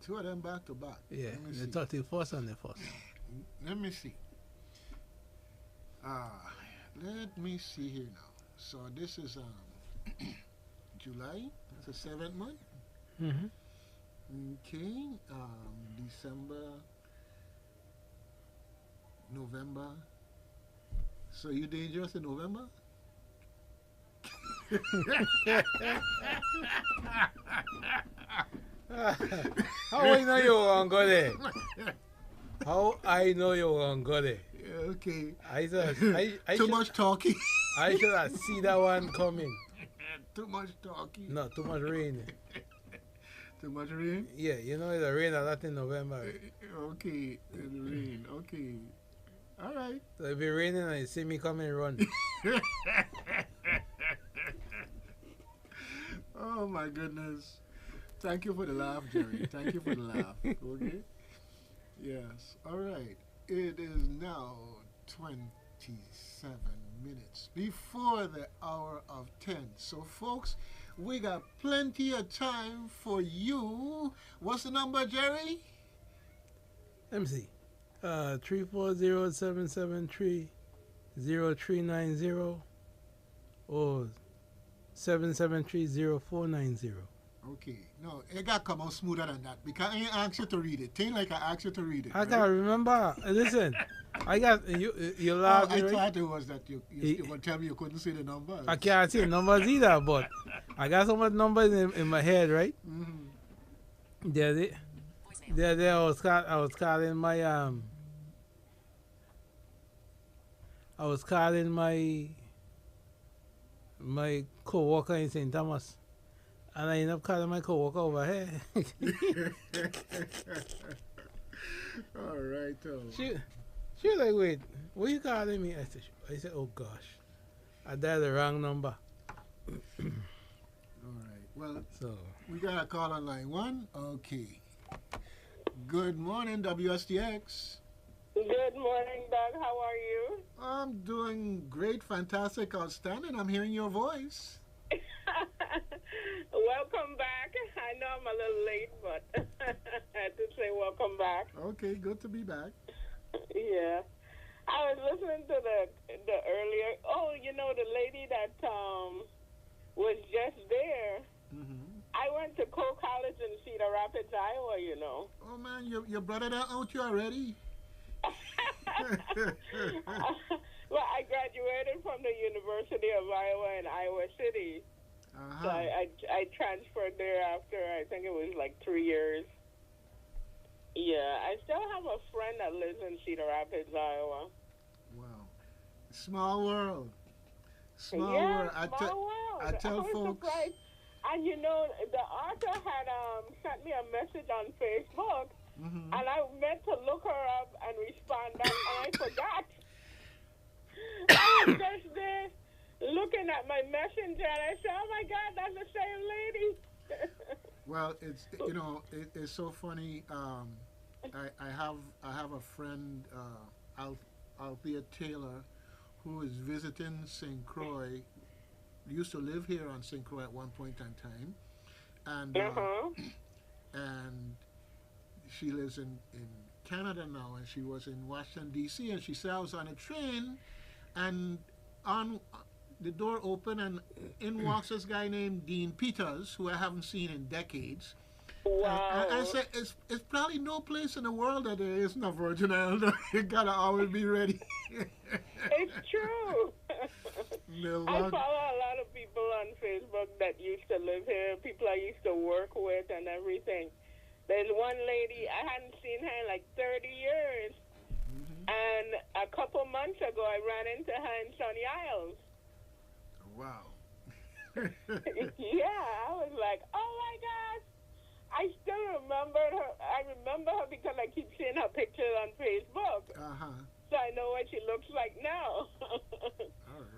Two of them back to back. Yeah, Let me the see. 31st and the 1st. Let me see. Let me see here now. So this is July. That's the 7th month. Mm-hmm. Okay. December, November. So you dangerous in November? How I know you were gonna go there? How I know you were gonna go there? Yeah, Okay. I Too much talking. I should have see that one coming. Too much talking. No, too much rain. Too much rain? Yeah, you know it's rain a lot in November. Okay, the rain. Okay. All right. So if it's raining and you see me coming, run. Oh my goodness. Thank you for the laugh, Jerry. Thank you for the laugh. Okay? Yes. All right. It is now 27 minutes before the hour of 10. So, folks, we got plenty of time for you. What's the number, Jerry? Let me see. 340-773-0390 or 773-0490. Okay. No, it got to come out smoother than that because I ain't asked you to read it. Think like I asked you to read it. I gotta remember. Listen, I got you laugh. I thought it was that you were telling me you couldn't see the numbers. I can't see the numbers either, but I got so much numbers in my head, right? Mm-hmm. There, I was calling my co-worker in St. Thomas. And I ended up calling my co-worker over here. All right. She was like, wait, what are you calling me? I said, oh gosh, I dialed the wrong number. All right. Well, so we got a call on line 1. Okay. Good morning, WSTX. Good morning, Doug. How are you? I'm doing great, fantastic, outstanding. I'm hearing your voice. Welcome back. I know I'm a little late, but I had to say welcome back. Okay, good to be back. Yeah. I was listening to the earlier. Oh, you know, the lady that was just there. Mm-hmm. I went to Cole College in Cedar Rapids, Iowa, you know. Oh, man, your brother that out you already? Well, I graduated from the University of Iowa in Iowa City. Uh-huh. So I transferred there after, I think it was like 3 years. Yeah, I still have a friend that lives in Cedar Rapids, Iowa. Wow. Small world. Small Yeah, world. small world. I tell was folks. Surprised. And you know, the author had sent me a message on Facebook, Mm-hmm. and I meant to look her up and respond back, and I forgot. I was just there looking at my messenger, and I said, "Oh my God, that's the same lady." Well, it's so funny. I have a friend, Althea Taylor, who is visiting St. Croix. Used to live here on St. Croix at one point in time, and and she lives in Canada now, and she was in Washington D.C. and she said I was on a train, and on the door opened and in walks this guy named Dean Peters, who I haven't seen in decades. Wow. I said, it's probably no place in the world that there isn't a Virgin Island. You gotta always be ready. It's true. I follow a lot of people on Facebook that used to live here, people I used to work with and everything. There's one lady, I hadn't seen her in like 30 years. Mm-hmm. And a couple months ago, I ran into her in Sunny Isles. Wow. Yeah, I was like, oh my gosh. I still remembered her. I remember her because I keep seeing her pictures on Facebook. Uh-huh. So I know what she looks like now. All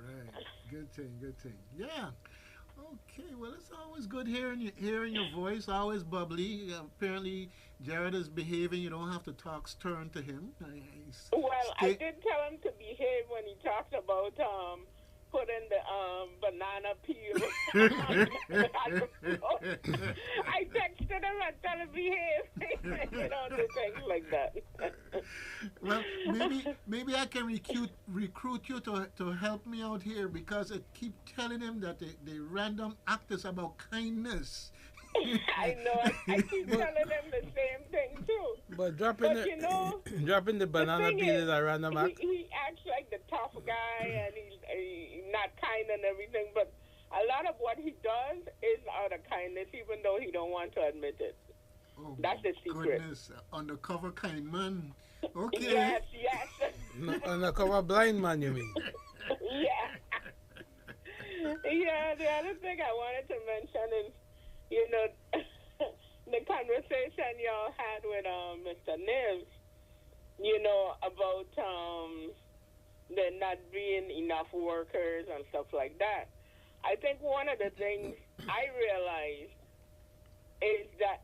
right. Good thing. Yeah. Okay, well, it's always good hearing your voice, always bubbly. Apparently, Jared is behaving. You don't have to talk stern to him. I did tell him to behave when he talked about putting the banana peel. I texted him and told him behave. You don't do things like that. Well, maybe I can recruit you to help me out here because I keep telling him that the random act is about kindness. I know. I keep telling him the same thing too. But dropping the banana peel is a random act. He acts like the tough guy and he's not kind and everything, but a lot of what he does is out of kindness, even though he don't want to admit it. Oh, that's the secret. Goodness, undercover kind man. Okay. Yes. Undercover blind man, you mean? Yeah. Yeah, the other thing I wanted to mention is, you know, the conversation y'all had with Mr. Nibs, you know, about there not being enough workers and stuff like that. I think one of the things I realized is that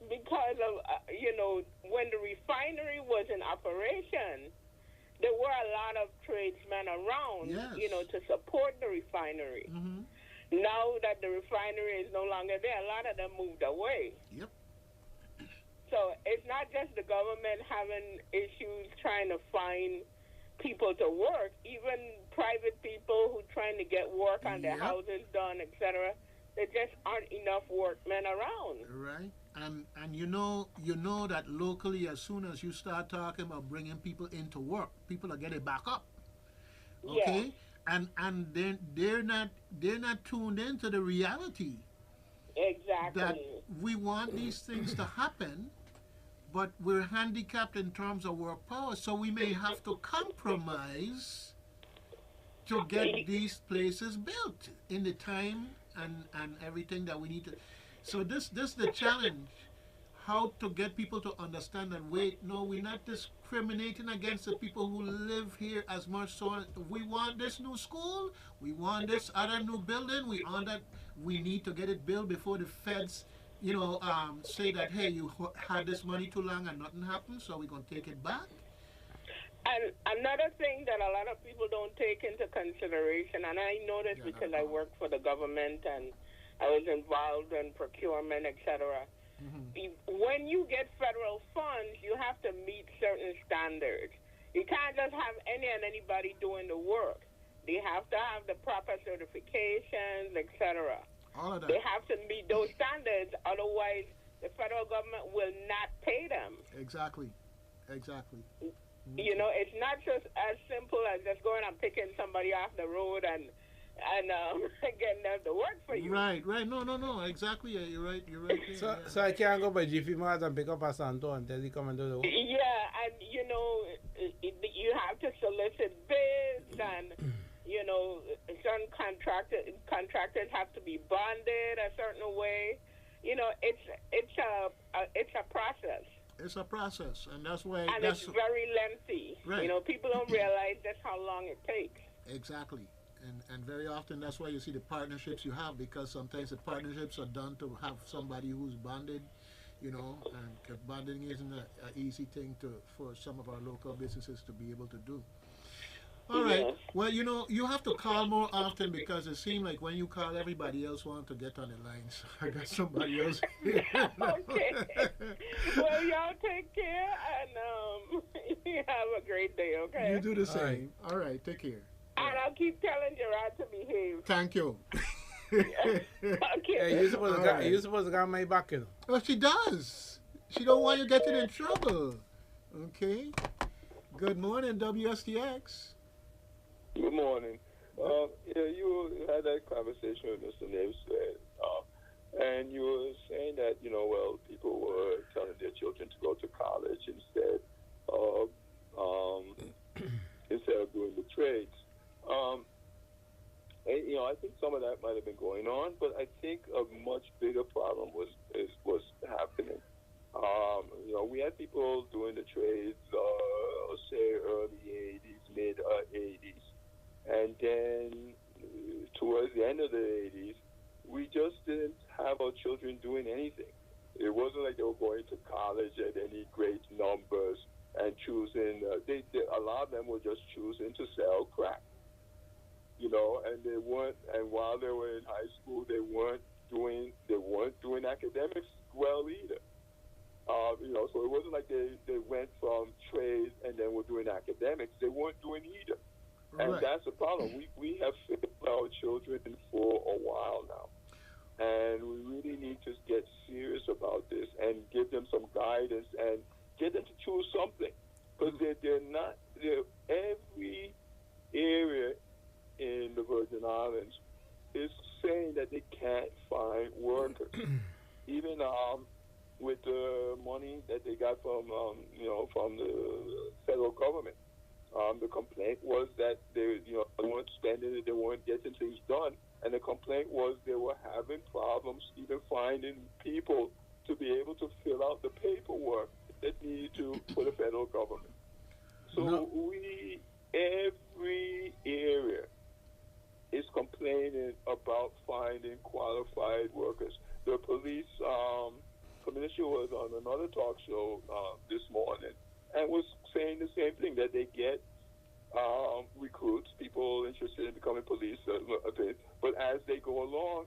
because of, you know, when the refinery was in operation, there were a lot of tradesmen around, Yes. you know, to support the refinery. Mm-hmm. Now that the refinery is no longer there, a lot of them moved away. Yep. So it's not just the government having issues trying to find people to work, even private people who trying to get work on their Yep. houses done, etc. There just aren't enough workmen around. Right. And you know that locally, as soon as you start talking about bringing people into work, people are getting back up. Okay. Yeah. And they're not tuned into the reality Exactly. that we want these things to happen, but we're handicapped in terms of work power, so we may have to compromise to get these places built in the time and everything that we need to. So this is the challenge. How to get people to understand that, wait, no, we're not discriminating against the people who live here as much. So we want this new school, we want this other new building, we want that, we need to get it built before the feds, you know, say that, hey, you had this money too long and nothing happened, so we're going to take it back. And another thing that a lot of people don't take into consideration, and I know this because I work for the government and I was involved in procurement, etc. When you get federal funds, you have to meet certain standards. You can't just have any and anybody doing the work. They have to have the proper certifications, etc. All of that. They have to meet those standards, otherwise the federal government will not pay them. Exactly. You know, it's not just as simple as just going and picking somebody off the road and getting them to work for you. Right. No, exactly. Yeah, you're right. There, So I can't go by Jiffy Mart and pick up a Santo and tell you come and do the work. Yeah, and you know, you have to solicit bids, and you know, certain contractors have to be bonded a certain way. You know, it's a process. It's a process, and that's why. And it's very lengthy. Right. You know, people don't realize just how long it takes. Exactly. And very often that's why you see the partnerships you have, because sometimes the partnerships are done to have somebody who's bonded, you know, and 'cause bonding isn't an easy thing for some of our local businesses to be able to do. All right. Well, you know, you have to call more often, because it seems like when you call, everybody else wants to get on the line. So I got somebody else here. Okay. Well, y'all take care, and you have a great day, okay? You do the same. All right. Take care. And I'll keep telling Gerard to behave. Thank you. Okay. Yeah, you're supposed to got my back, you know. Oh, she does. She don't want you getting in trouble. Okay. Good morning, WSTX. Good morning. Yeah, you had that conversation with Mr. Nibs, and you were saying that, you know, well, people were telling their children to go to college instead of doing the trades. And, you know, I think some of that might have been going on, but I think a much bigger problem was happening. You know, we had people doing the trades, say early 80s, mid 80s. And then towards the end of the 80s, we just didn't have our children doing anything. It wasn't like they were going to college at any great numbers and choosing. A lot of them were just choosing to sell crack. You know, and they weren't. And while they were in high school, they weren't doing academics well either. You know, so it wasn't like they went from trades and then were doing academics. They weren't doing either. And that's the problem. We have failed our children for a while now. And we really need to get serious about this and give them some guidance and get them to choose something. Because every area in the Virgin Islands is saying that they can't find workers. Even with the money that they got from the federal government, The complaint was that they weren't spending it, they weren't getting things done, and the complaint was they were having problems even finding people to be able to fill out the paperwork that needed to for the federal government. So every area is complaining about finding qualified workers. The police commissioner was on another talk show this morning and was saying the same thing, that they get recruits, people interested in becoming police, but as they go along,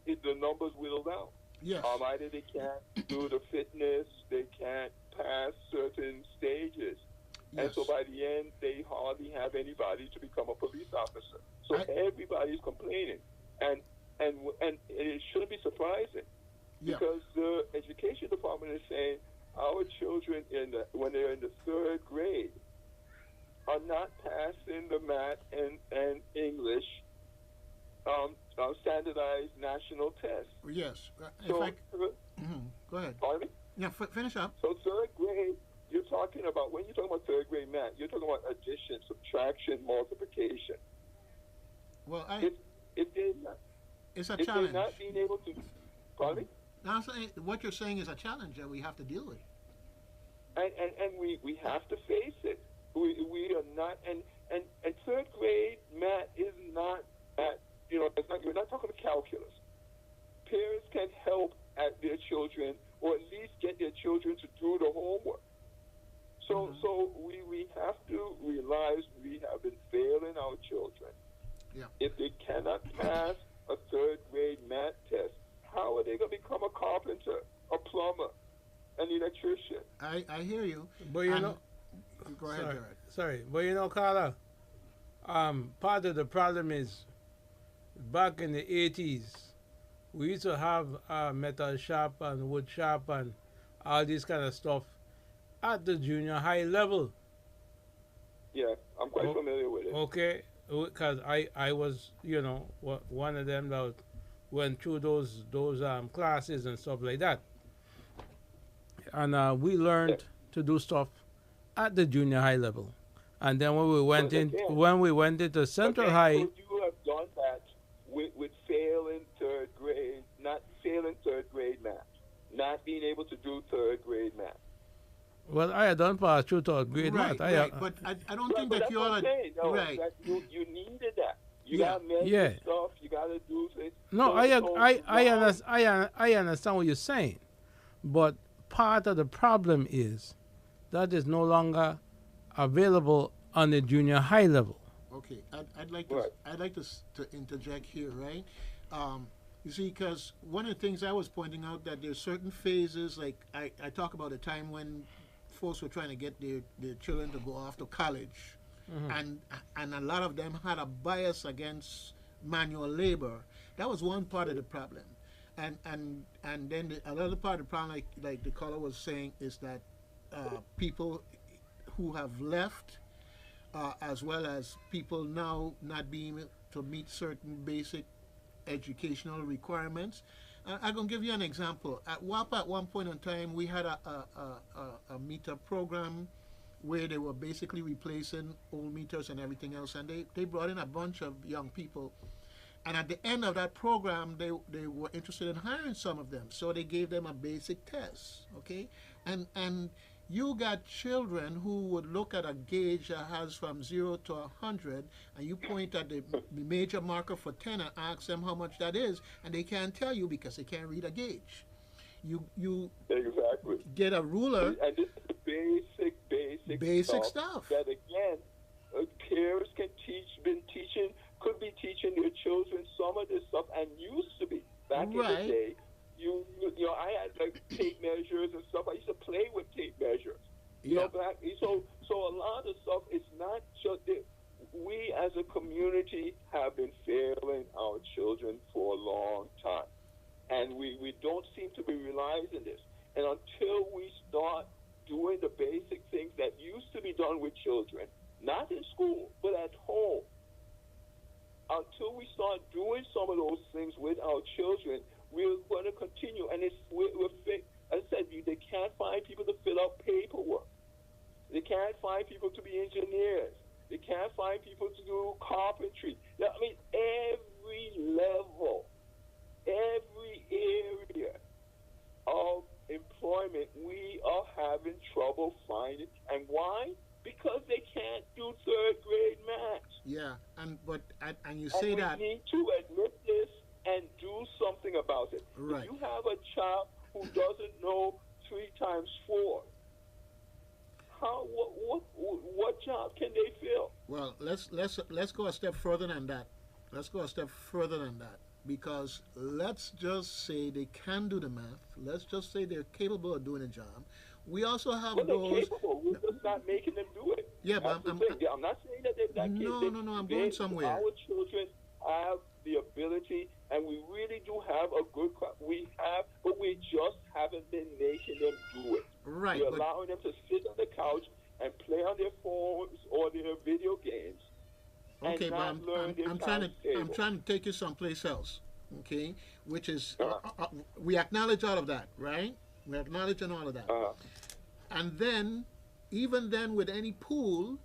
the numbers whittle down. Yes. Either they can't do the fitness, they can't pass certain stages. Yes. And so by the end, they hardly have anybody to become a police officer. So everybody's complaining. And it shouldn't be surprising, because the education department is saying our children, when they're in the third grade, are not passing the math and English standardized national tests. Yes. So, go ahead. Pardon me? Yeah, finish up. So third grade, you're talking about, when you're talking about third grade math, you're talking about addition, subtraction, multiplication. Well, if they're not, it's a if challenge. they're not being able to, pardon me? Now, what you're saying is a challenge that we have to deal with. And we have to face it. We are not, and third grade math is not at, it's not, we're not talking about calculus. Parents can help at their children, or at least get their children to do the homework. So we have to realize we have been failing our children. Yeah. If they cannot pass a third grade math test, how are they going to become a carpenter, a plumber, an electrician? I hear you. But go ahead, Jared. Sorry, but Carla, part of the problem is back in the 80s, we used to have metal shop and wood shop and all this kind of stuff at the junior high level. Yeah, I'm quite familiar with it. Okay, because I was, one of them that went through those classes and stuff like that. And we learned to do stuff at the junior high level. And then when we went into central high, could you have done that with failing third grade, not failing third grade math, not being able to do third grade math? Well, I had done pass through third grade math. But I don't think that you ought to. Right. That you needed that. You got to measure stuff. You got to do things. No, I understand what you're saying, but part of the problem is that is no longer available on the junior high level. Okay, I'd like to interject here, right? You see, because one of the things I was pointing out, that there's certain phases, like I talk about a time when folks were trying to get their children to go off to college, and a lot of them had a bias against manual labor. That was one part of the problem, and then another part of the problem, like the caller was saying, is that people who have left, as well as people now not being able to meet certain basic educational requirements. I'm going to give you an example. At WAP, at one point in time, we had a meter program where they were basically replacing old meters and everything else, and they brought in a bunch of young people. And at the end of that program, they were interested in hiring some of them, so they gave them a basic test, okay? And you got children who would look at a gauge that has from 0 to 100, and you point at the major marker for 10 and ask them how much that is, and they can't tell you because they can't read a gauge. You exactly get a ruler. And this is basic stuff. That again, parents could be teaching their children some of this stuff, and used to be back in the day. I had like tape measures and stuff. I used to play with tape measures. So a lot of stuff. It's not just we as a community have been failing our children for a long time, and we don't seem to be realizing this. And until we start doing the basic things that used to be done with children, not in school but at home, until we start doing some of those things with our children, we're going to continue. And we're as I said, they can't find people to fill out paperwork. They can't find people to be engineers. They can't find people to do carpentry. I mean, every level, every area of employment, we are having trouble finding. And why? Because they can't do third grade math. Yeah, and you say that we need to admit this and do something about it. Right. If you have a child who doesn't know 3 times 4, what job can they fill? Well, let's go a step further than that. Let's go a step further than that, because let's just say they can do the math. Let's just say they're capable of doing a job. We also have Well, those. They're capable. We're just not making them do it. Yeah, but I'm not saying that they're not capable. No, I'm going somewhere. Our children have the ability, and we really do have a good. We have, but we just haven't been making them do it. Right. We're allowing them to sit on the couch and play on their phones or their video games. Okay, but I'm trying to take you someplace else. Okay, which is we acknowledge all of that, right? We acknowledge all of that, and then even then, with any pool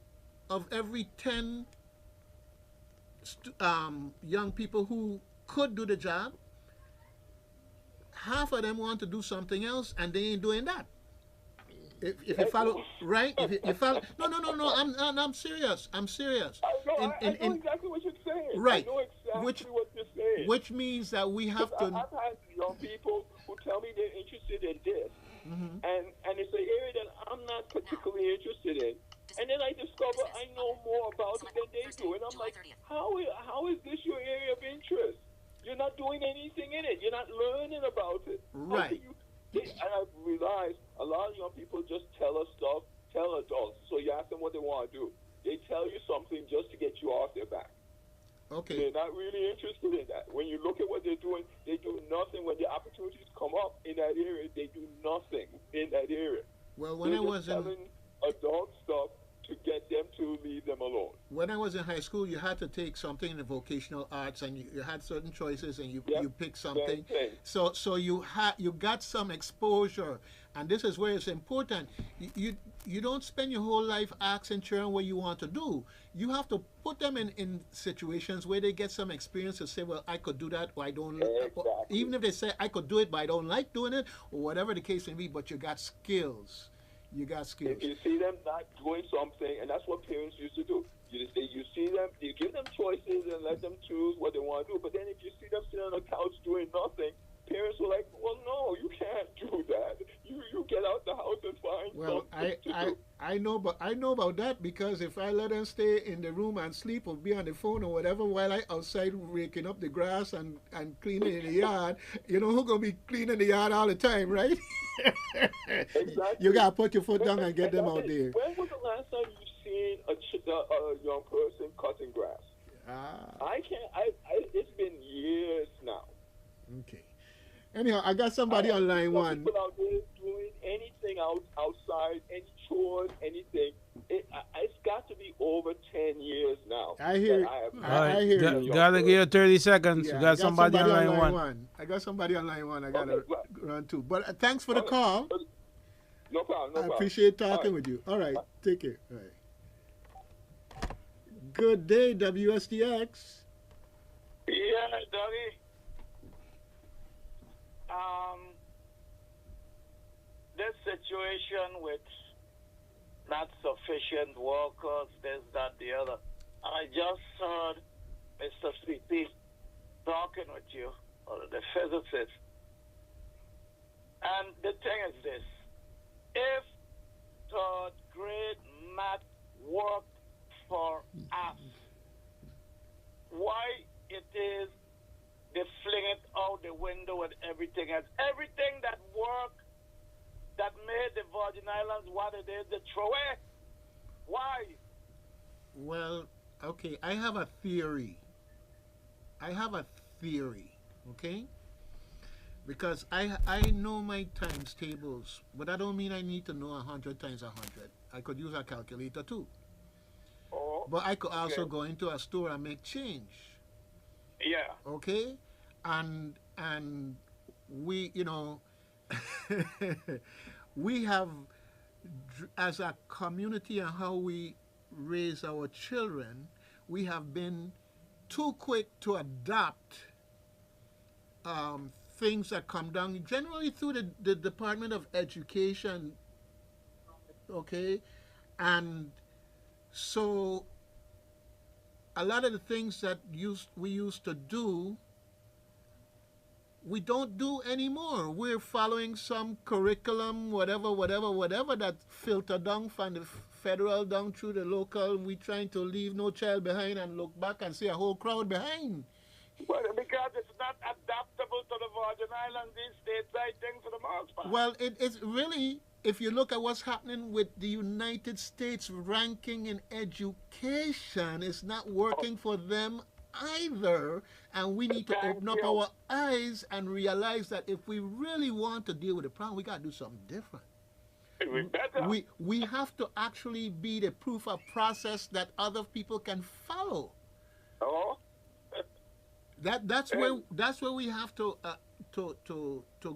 of every 10 young people who could do the job, half of them want to do something else, and they ain't doing that. If you follow, right? If you follow, no. I'm serious. I'm serious. I know exactly what you're saying. Right. I know exactly what you're saying. Which means that we have to. I've had young people who tell me they're interested in this, and it's an area that I'm not particularly interested in. And then I discover I know more about it than they do, and I'm like, how is this your area of interest? You're not doing anything in it. You're not learning about it. Right. And I've realized a lot of young people just tell adults. So you ask them what they want to do. They tell you something just to get you off their back. Okay. They're not really interested in that. When you look at what they're doing, they do nothing. When the opportunities come up in that area, they do nothing in that area. Well, when they're I was telling adult stuff to get them to leave them alone. When I was in high school, you had to take something in the vocational arts, and you had certain choices, and you picked something. So you got some exposure, and this is where it's important. You don't spend your whole life asking children what you want to do. You have to put them in situations where they get some experience to say, well, I could do that, or I don't. Exactly. Even if they say I could do it, but I don't like doing it, or whatever the case may be. But you got skills. You got skills. If you see them not doing something, and that's what parents used to do. You see them, you give them choices and let them choose what they want to do. But then if you see them sitting on the couch doing nothing, parents were like, well, no, you can't do that. You get out the house and find something to do. I know about that, because if I let them stay in the room and sleep or be on the phone or whatever while I outside raking up the grass and cleaning in the yard, who's gonna be cleaning the yard all the time, right? Exactly. You gotta put your foot down and get them out there. When was the last time you seen a young person cutting grass? I can't. It's been years now. Okay. Anyhow, I got somebody on line one. People out there doing anything outside, any chores, anything. It's got to be over 10 years now. I hear. I hear. Gotta give you 30 seconds. Yeah, we got somebody on line one. I got somebody on line one. I gotta run too. But thanks for the call. No problem. I appreciate talking with you. All right. Take care. All right. Good day, WSTX. Yeah, Dougie. This situation with not sufficient workers, this, that, the other. I just heard Mr. CP talking with you, or the physicist. And the thing is this. If third grade math worked for us, why it is they fling it out the window and everything else. Everything that worked, that made the Virgin Islands what it is, they throw it. Why? Well, okay, I have a theory. Okay? Because I know my times tables, but I don't mean I need to know 100 times 100. I could use a calculator too. Oh, but I could also go into a store and make change. Yeah. Okay? And we, we have as a community and how we raise our children, we have been too quick to adopt things that come down generally through the Department of Education, okay? And so a lot of the things that we used to do, we don't do anymore. We're following some curriculum, whatever that filter down from the federal down through the local. We trying to leave no child behind and look back and see a whole crowd behind. Well, because it's not adaptable to the Virgin Islands, these stateside things for the most part. Well, it's really, if you look at what's happening with the United States ranking in education, it's not working for them either. And we need to open up our eyes and realize that if we really want to deal with the problem, we got to do something different. We have to actually be the proof of process that other people can follow. Oh. That's where we have to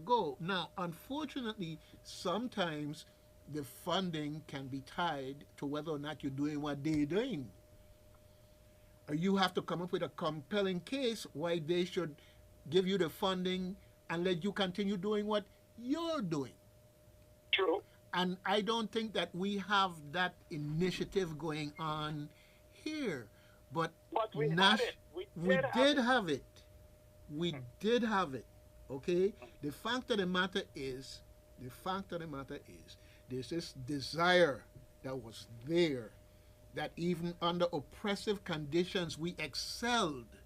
go. Now, unfortunately, sometimes the funding can be tied to whether or not you're doing what they're doing. You have to come up with a compelling case why they should give you the funding and let you continue doing what you're doing. True. And I don't think that we have that initiative going on here. But we had it. We did have it. We did have it. Okay? The fact of the matter is, there's this desire that was there, that even under oppressive conditions we excelled.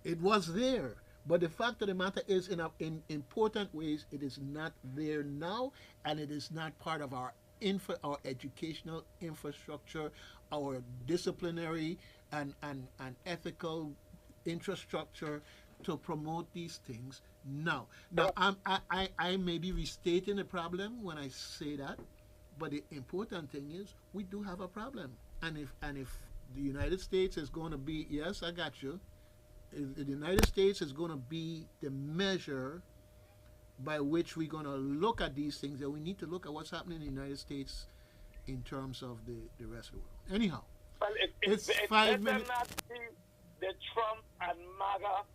It was there. But the fact of the matter is, in important ways, it is not there now, and it is not part of our educational infrastructure, our disciplinary and ethical infrastructure to promote these things now. Now, I may be restating the problem when I say that, but the important thing is we do have a problem. And if the United States is going to be, yes, I got you, if the United States is going to be the measure by which we're going to look at these things, then we need to look at what's happening in the United States in terms of the rest of the world. Anyhow, well, it's 5 minutes. Not the Trump and MAGA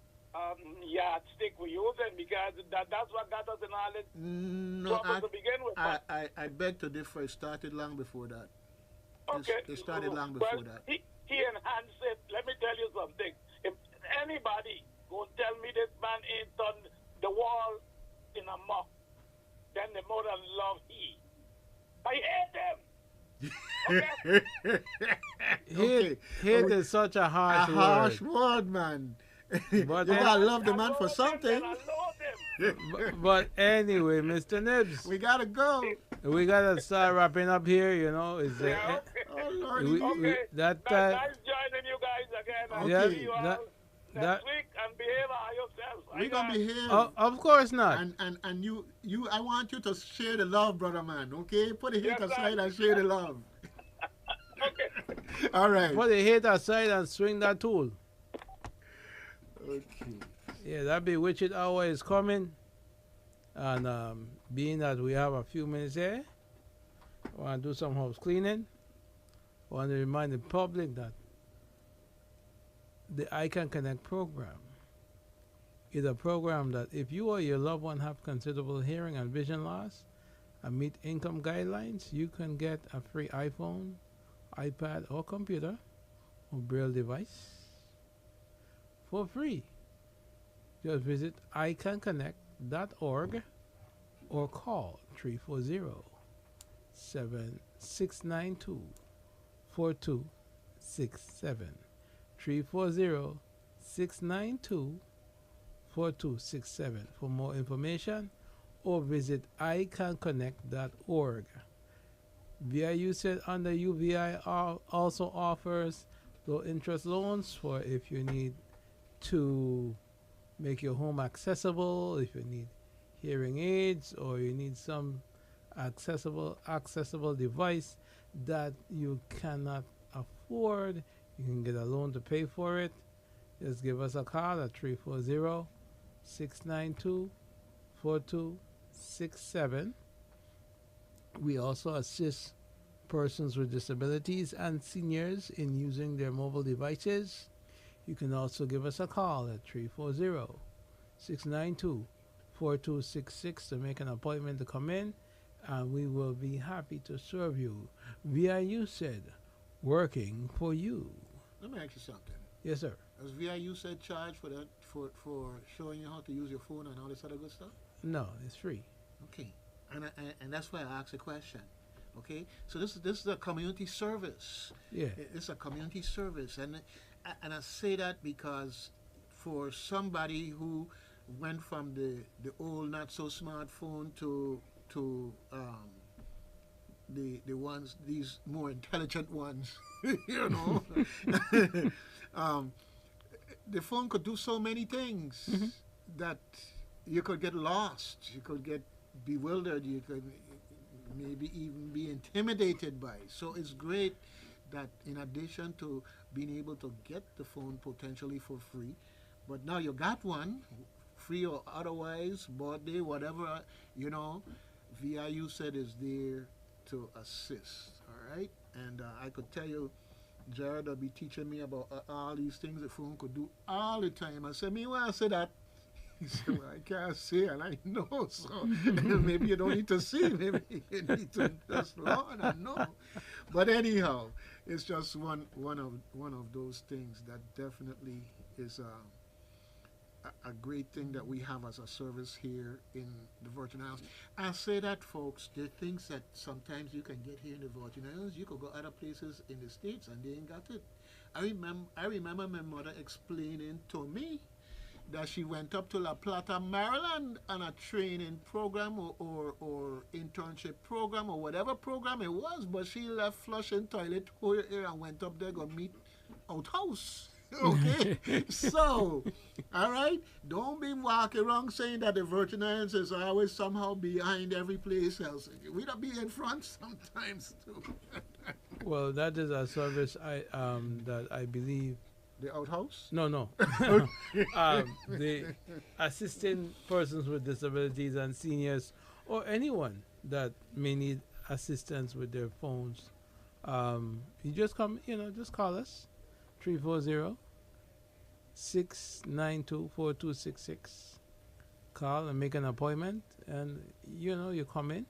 yardstick we're using, because that's what got us in all this trouble to begin with. I beg to differ. It started long before that. Okay. It started long before that. He enhanced it. Let me tell you something. If anybody go tell me this man ain't done the wall in a mock, then the more than love he. I hate them. Okay. Hate is such a harsh word, man. But you gotta love the man for something. but anyway, Mr. Nibs, we gotta go. We gotta start wrapping up here. You know, okay. Oh Lord, nice joining you guys again. I'll see you all next week, and behave yourselves. We're gonna behave. Of course not. And you, I want you to share the love, brother man. Okay, put the hate aside and share the love. Okay. All right. Put the hate aside and swing that tool. Okay. Yeah, that bewitched hour is coming. And being that we have a few minutes here, I want to do some house cleaning. I want to remind the public that the I Can Connect program is a program that if you or your loved one have considerable hearing and vision loss and meet income guidelines, you can get a free iPhone, iPad, or computer or Braille device for free. Just visit icanconnect.org or call 340-692-4267. 340-692-4267 for more information, or visit icanconnect.org. VIU said under UVI also offers low interest loans for if you need to make your home accessible, if you need hearing aids, or you need some accessible device that you cannot afford. You can get a loan to pay for it. Just give us a call at 340-692-4267 We also assist persons with disabilities and seniors in using their mobile devices. You can also give us a call at 340 692 4266 to make an appointment to come in, and we will be happy to serve you. VIU said, working for you. Let me ask you something. Yes, sir. Does VIU said charge for that for showing you how to use your phone and all this other good stuff? No, it's free. Okay, and that's why I asked the question. Okay, so this is a community service. Yeah. It's a community service, and I say that because for somebody who went from the old not so smartphone to the ones, these more intelligent ones, you know, the phone could do so many things that you could get lost, you could get bewildered, you could maybe even be intimidated by. So it's great that in addition to being able to get the phone potentially for free, but now you got one, free or otherwise, birthday, whatever, you know, VIU said is there to assist, all right? And I could tell you, Jared will be teaching me about all these things the phone could do all the time. I said, me, why I say that? He said, well, I can't see, and I know, so maybe you don't need to see, maybe you need to just learn and know. But anyhow, it's just one of those things that definitely is a great thing that we have as a service here in the Virgin Islands. I say that, folks, there are things that sometimes you can get here in the Virgin Islands. You could go other places in the States and they ain't got it. I remember my mother explaining to me that she went up to La Plata, Maryland on a training program or internship program or whatever program it was, but she left flushing toilet here and went up there to meet outhouse. Okay? So, all right? Don't be walking around saying that the Virgin Islands is always somehow behind every place else. We don't be in front sometimes, too. Well, that is a service that I believe. The outhouse? No. The assisting persons with disabilities and seniors or anyone that may need assistance with their phones. You just come, just call us. 340-692-4266. Call and make an appointment, and you come in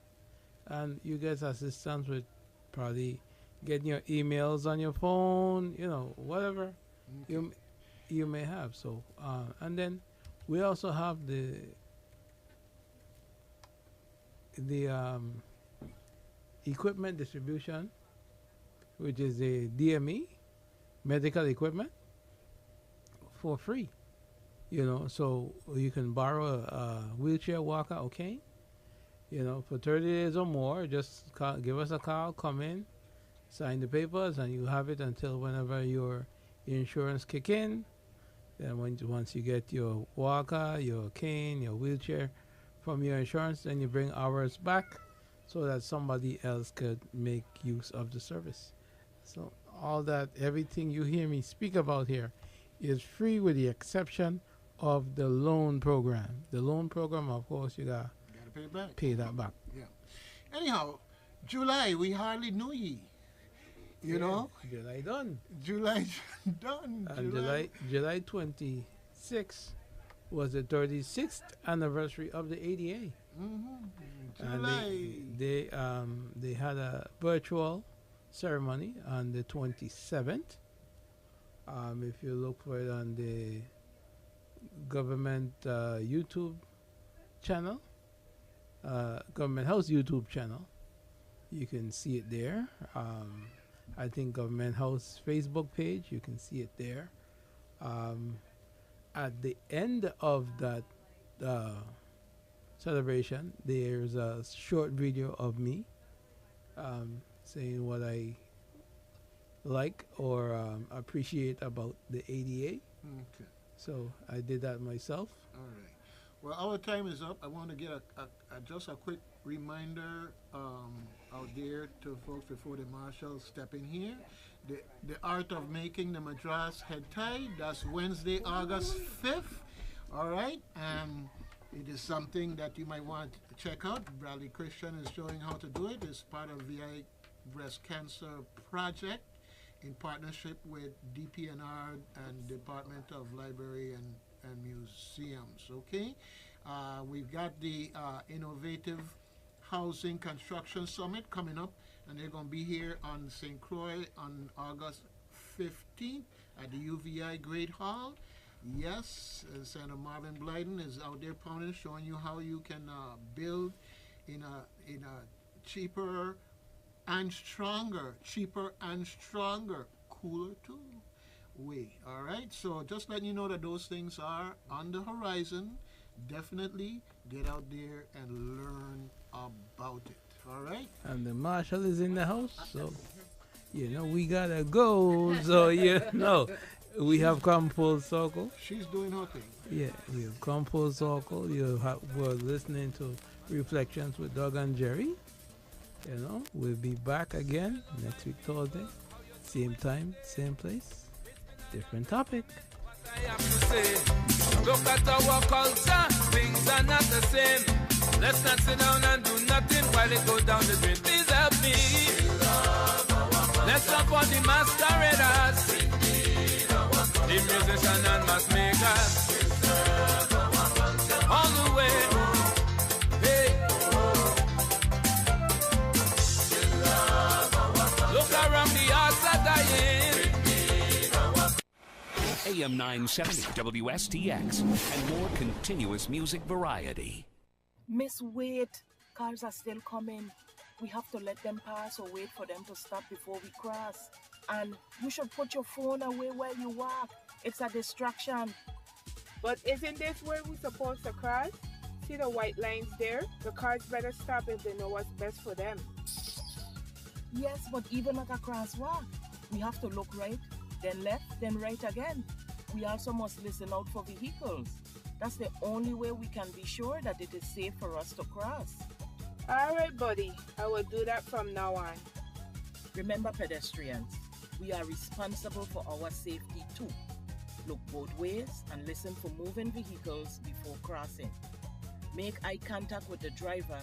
and you get assistance with probably getting your emails on your phone, whatever you may have. So and then we also have the equipment distribution, which is the DME, medical equipment, for free. So you can borrow a wheelchair, walker, or cane, for 30 days or more. Just give us a call, come in, sign the papers, and you have it until whenever your insurance kick in. Then once you get your walker, your cane, your wheelchair from your insurance, then you bring ours back so that somebody else could make use of the service. So everything you hear me speak about here is free with the exception of the loan program. The loan program, of course, you got to pay that back. Yeah. Anyhow, July, we hardly knew ye. You know? July done. July done. And July 26th was the 36th anniversary of the ADA. And they had a virtual ceremony on the 27th. If you look for it on the government YouTube channel, Government House YouTube channel, you can see it there. I think Government House Facebook page, you can see it there. At the end of that celebration, there's a short video of me saying what I like or appreciate about the ADA. Okay. So I did that myself. All right. Well, our time is up. I want to get just a quick reminder out there to folks before the marshals step in here. The Art of Making the Madras Head Tie. That's Wednesday, August 5th. All right. it is something that you might want to check out. Bradley Christian is showing how to do it. It's part of VI Breast Cancer Project in partnership with DPNR and Department of Library and Museums. Okay, we've got the Innovative Housing Construction Summit coming up, and they're going to be here on St. Croix on August 15th at the UVI Great Hall. Yes, Senator Marvin Blyden is out there pounding, showing you how you can build in a cheaper and stronger, cooler too way. All right, so just letting you know that those things are on the horizon. Definitely get out there and learn about it. All right. And the marshal is in the house, so we gotta go. So we have come full circle. She's doing her thing. Yeah, we have come full circle. We're listening to Reflections with Doug and Jerry. We'll be back again next week Thursday. Same time, same place, different topic. Look at our culture, things are not the same. Let's not sit down and do nothing while it goes down the drain. Please help me. Let's support the masqueraders, the musician and mass makers, all the way. Hey. Look around, the hearts are dying. AM 970 WSTX and more continuous music variety. Miss, wait. Cars are still coming. We have to let them pass or wait for them to stop before we cross. And you should put your phone away while you walk. It's a distraction. But isn't this where we're supposed to cross? See the white lines there? The cars better stop if they know what's best for them. Yes, but even at a crosswalk, we have to look right, then left, then right again. We also must listen out for vehicles. That's the only way we can be sure that it is safe for us to cross. All right, buddy. I will do that from now on. Remember, pedestrians, we are responsible for our safety too. Look both ways and listen for moving vehicles before crossing. Make eye contact with the driver